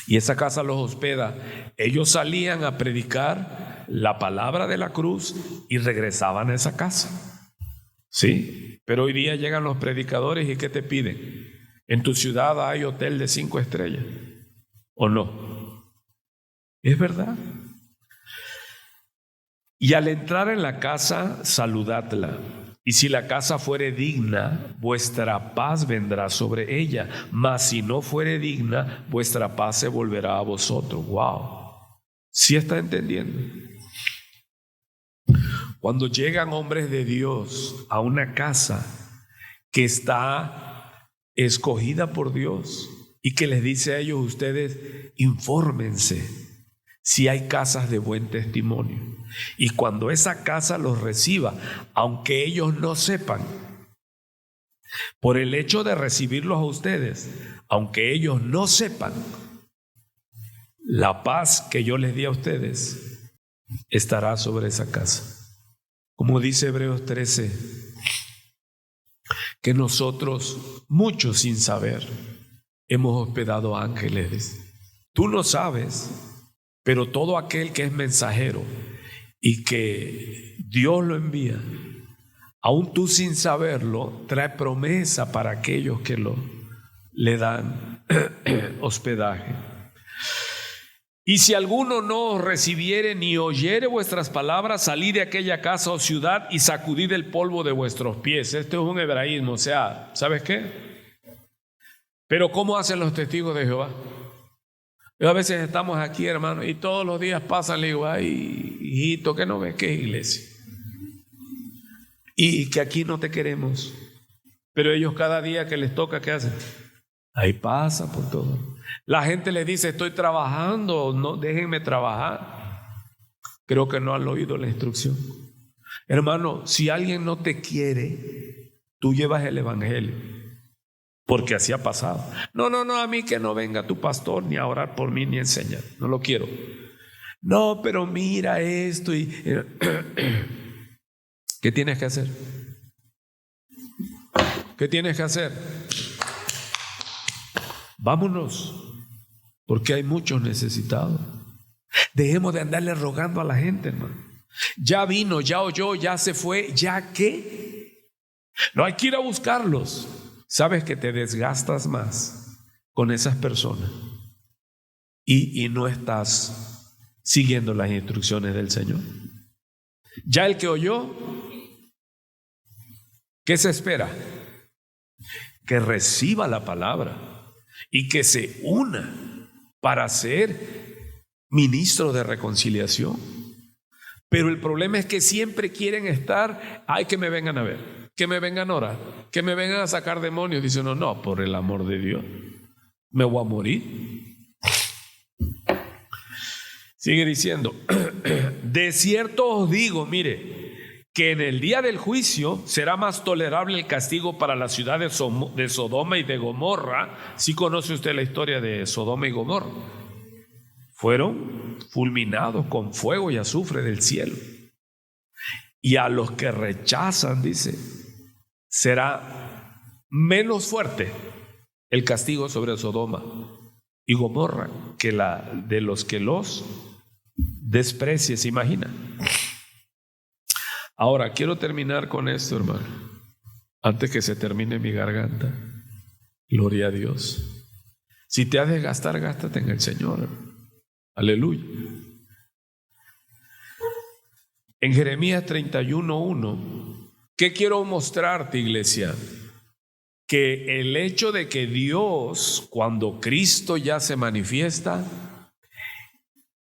y esa casa los hospeda. Ellos salían a predicar la palabra de la cruz y regresaban a esa casa. Sí, pero hoy día llegan los predicadores y ¿qué te piden? ¿En tu ciudad hay hotel de 5 estrellas? ¿O no? Es verdad. Y al entrar en la casa, saludadla. Y si la casa fuere digna, vuestra paz vendrá sobre ella. Mas si no fuere digna, vuestra paz se volverá a vosotros. Wow. ¿Sí está entendiendo? Cuando llegan hombres de Dios a una casa que está escogida por Dios y que les dice a ellos: ustedes infórmense si hay casas de buen testimonio. Y cuando esa casa los reciba, aunque ellos no sepan, por el hecho de recibirlos a ustedes, aunque ellos no sepan, la paz que yo les di a ustedes estará sobre esa casa. Como dice Hebreos 13, que nosotros, muchos sin saber, hemos hospedado ángeles. Tú no sabes, pero todo aquel que es mensajero y que Dios lo envía, aún tú sin saberlo, trae promesa para aquellos que le dan hospedaje. Y si alguno no os recibiere ni oyere vuestras palabras, salid de aquella casa o ciudad y sacudid el polvo de vuestros pies. Esto es un hebraísmo, o sea, ¿sabes qué? Pero ¿cómo hacen los testigos de Jehová? Yo a veces estamos aquí, hermano, y todos los días pasan, le digo: ay, hijito, ¿qué no ves que es iglesia? Y que aquí no te queremos. Pero ellos cada día que les toca, ¿qué hacen? Ahí pasa por todo. La gente les dice: estoy trabajando, no, déjenme trabajar. Creo que no han oído la instrucción. Hermano, si alguien no te quiere, tú llevas el evangelio. Porque así ha pasado. No, a mí que no venga tu pastor ni a orar por mí ni a enseñar. No lo quiero. No, pero mira esto y... ¿Qué tienes que hacer? ¿Qué tienes que hacer? Vámonos, porque hay muchos necesitados. Dejemos de andarle rogando a la gente, hermano. Ya vino, ya oyó, ya se fue, ¿ya qué? No hay que ir a buscarlos. Sabes que te desgastas más con esas personas y no estás siguiendo las instrucciones del Señor. Ya el que oyó, ¿qué se espera? Que reciba la palabra y que se una para ser ministro de reconciliación. Pero el problema es que siempre quieren estar, ay, que me vengan a ver, que me vengan a orar, que me vengan a sacar demonios. Dicen, no, por el amor de Dios, me voy a morir. Sigue diciendo, de cierto os digo, mire, que en el día del juicio será más tolerable el castigo para las ciudades de Sodoma y de Gomorra. ¿Sí conoce usted la historia de Sodoma y Gomorra? Fueron fulminados con fuego y azufre del cielo. Y a los que rechazan, dice, será menos fuerte el castigo sobre Sodoma y Gomorra que la de los que los desprecie. ¿Se imagina? Ahora, quiero terminar con esto, hermano, antes que se termine mi garganta. Gloria a Dios. Si te has de gastar, gástate en el Señor. Aleluya. En Jeremías 31:1, ¿qué quiero mostrarte, iglesia? Que el hecho de que Dios, cuando Cristo ya se manifiesta,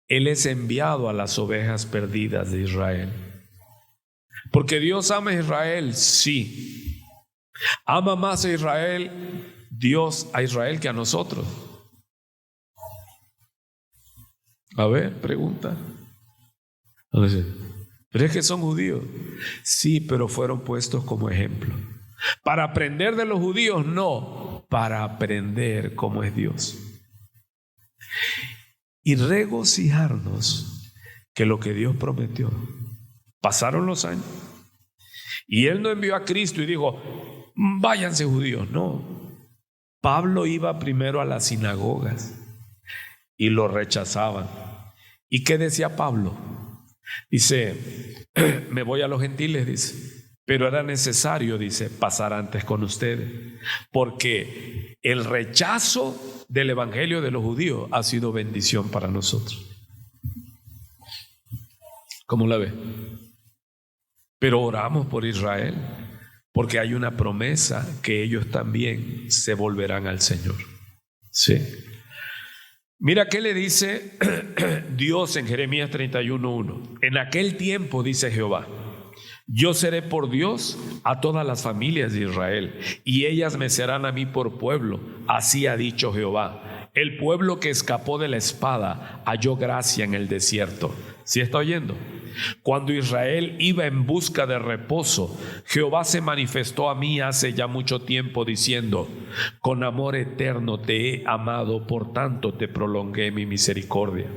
Él es enviado a las ovejas perdidas de Israel. Porque Dios ama a Israel, sí. Ama más a Israel, Dios a Israel que a nosotros. A ver, pregunta. Pero es que son judíos. Sí, pero fueron puestos como ejemplo. Para aprender de los judíos, no. Para aprender cómo es Dios. Y regocijarnos que lo que Dios prometió. Pasaron los años. Y Él no envió a Cristo y dijo, váyanse judíos. No. Pablo iba primero a las sinagogas y lo rechazaban. ¿Y qué decía Pablo? Dice, me voy a los gentiles, dice, pero era necesario, dice, pasar antes con ustedes, porque el rechazo del evangelio de los judíos ha sido bendición para nosotros. ¿Cómo la ve? Pero oramos por Israel, porque hay una promesa que ellos también se volverán al Señor. Sí. Mira qué le dice Dios en Jeremías 31:1. En aquel tiempo, dice Jehová, yo seré por Dios a todas las familias de Israel, y ellas me serán a mí por pueblo. Así ha dicho Jehová. El pueblo que escapó de la espada halló gracia en el desierto. ¿Sí está oyendo? Cuando Israel iba en busca de reposo, Jehová se manifestó a mí hace ya mucho tiempo diciendo, con amor eterno te he amado, por tanto te prolongué mi misericordia.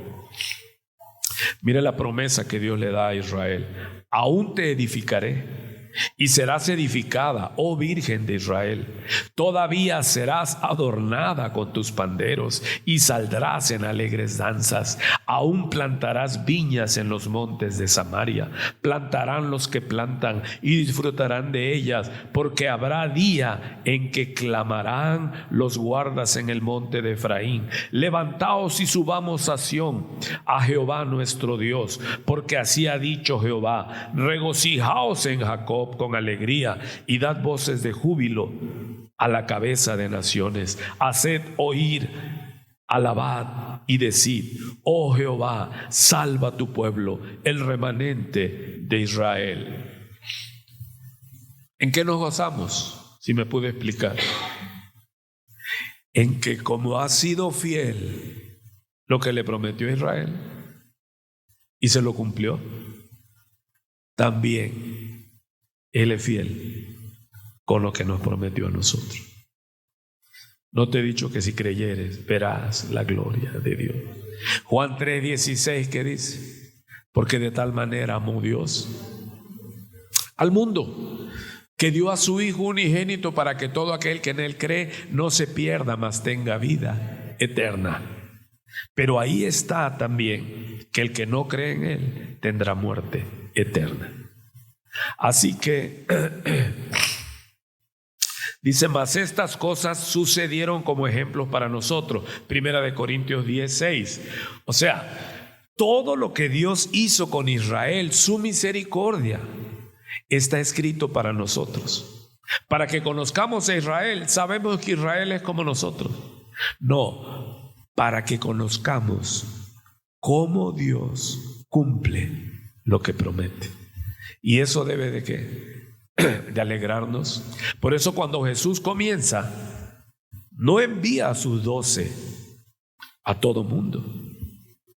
Mire la promesa que Dios le da a Israel. Aún te edificaré y serás edificada, oh Virgen de Israel. Todavía serás adornada con tus panderos y saldrás en alegres danzas. Aún plantarás viñas en los montes de Samaria. Plantarán los que plantan y disfrutarán de ellas, porque habrá día en que clamarán los guardas en el monte de Efraín. Levantaos y subamos a Sión, a Jehová nuestro Dios, porque así ha dicho Jehová, regocijaos en Jacob con alegría y dad voces de júbilo a la cabeza de naciones. Haced oír, alabad y decid, oh Jehová, salva tu pueblo, el remanente de Israel. ¿En qué nos gozamos? Si me puede explicar. En que como ha sido fiel lo que le prometió a Israel y se lo cumplió, también Él es fiel con lo que nos prometió a nosotros. No te he dicho que si creyeres verás la gloria de Dios. Juan 3:16, ¿qué dice? Porque de tal manera amó Dios al mundo, que dio a su Hijo unigénito para que todo aquel que en Él cree no se pierda, mas tenga vida eterna. Pero ahí está también que el que no cree en Él tendrá muerte eterna. Así que Dice, mas estas cosas sucedieron como ejemplos para nosotros. 1 Corintios 10:6. O sea, todo lo que Dios hizo con Israel, su misericordia, está escrito para nosotros. Para que conozcamos a Israel, sabemos que Israel es como nosotros. No, para que conozcamos cómo Dios cumple lo que promete. Y eso debe de ¿qué? De alegrarnos. Por eso cuando Jesús comienza, no envía a sus 12 a todo mundo,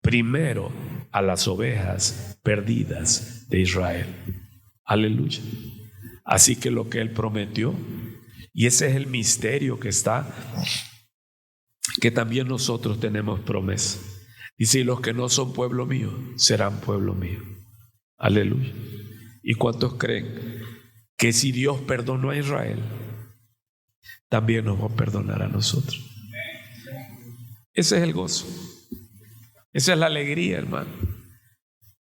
primero a las ovejas perdidas de Israel. Aleluya. Así que lo que Él prometió, y ese es el misterio que está, que también nosotros tenemos promesa. Dice, y los que no son pueblo mío, serán pueblo mío. Aleluya. ¿Y cuántos creen que si Dios perdonó a Israel, también nos va a perdonar a nosotros? Ese es el gozo. Esa es la alegría, hermano,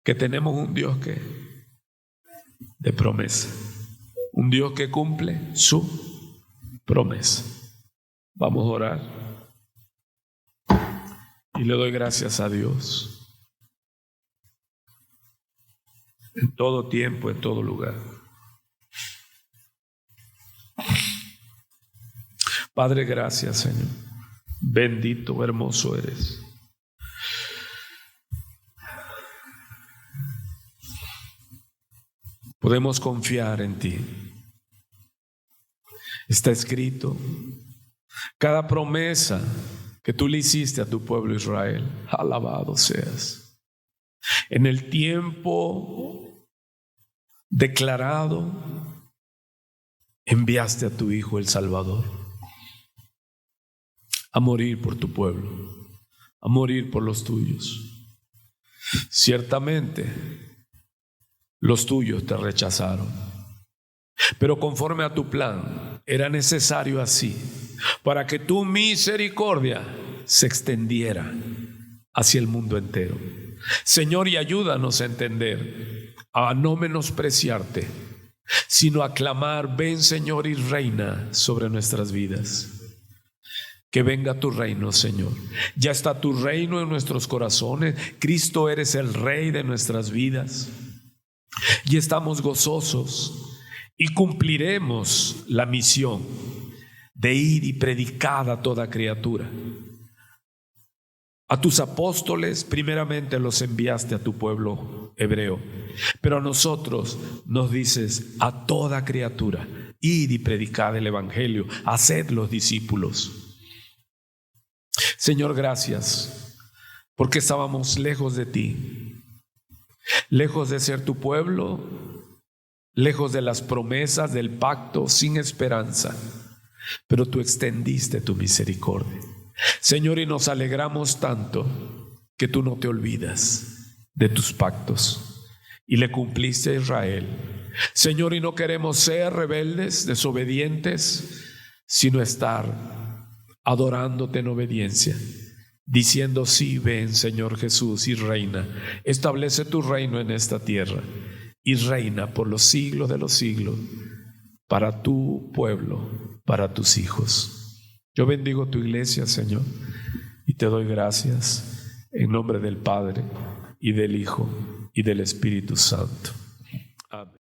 que tenemos un Dios que de promesa, un Dios que cumple su promesa. Vamos a orar y le doy gracias a Dios en todo tiempo, en todo lugar. Padre, gracias, Señor. Bendito, hermoso eres. Podemos confiar en ti. Está escrito. Cada promesa que tú le hiciste a tu pueblo Israel, alabado seas. En el tiempo declarado, enviaste a tu Hijo el Salvador a morir por tu pueblo, a morir por los tuyos. Ciertamente, los tuyos te rechazaron, pero conforme a tu plan, era necesario así, para que tu misericordia se extendiera hacia el mundo entero. Señor, y ayúdanos a entender, a no menospreciarte, sino a clamar, ven Señor y reina sobre nuestras vidas. Que venga tu reino, Señor. Ya está tu reino en nuestros corazones. Cristo, eres el Rey de nuestras vidas. Y estamos gozosos y cumpliremos la misión de ir y predicar a toda criatura. A tus apóstoles primeramente los enviaste a tu pueblo hebreo, pero a nosotros nos dices a toda criatura, id y predicad el evangelio, haced los discípulos. Señor, gracias, porque estábamos lejos de ti, lejos de ser tu pueblo, lejos de las promesas del pacto, sin esperanza, pero tú extendiste tu misericordia. Señor, y nos alegramos tanto que tú no te olvidas de tus pactos y le cumpliste a Israel. Señor, y no queremos ser rebeldes, desobedientes, sino estar adorándote en obediencia, diciendo sí, ven Señor Jesús y reina. Establece tu reino en esta tierra y reina por los siglos de los siglos para tu pueblo, para tus hijos. Yo bendigo tu iglesia, Señor, y te doy gracias en nombre del Padre y del Hijo y del Espíritu Santo.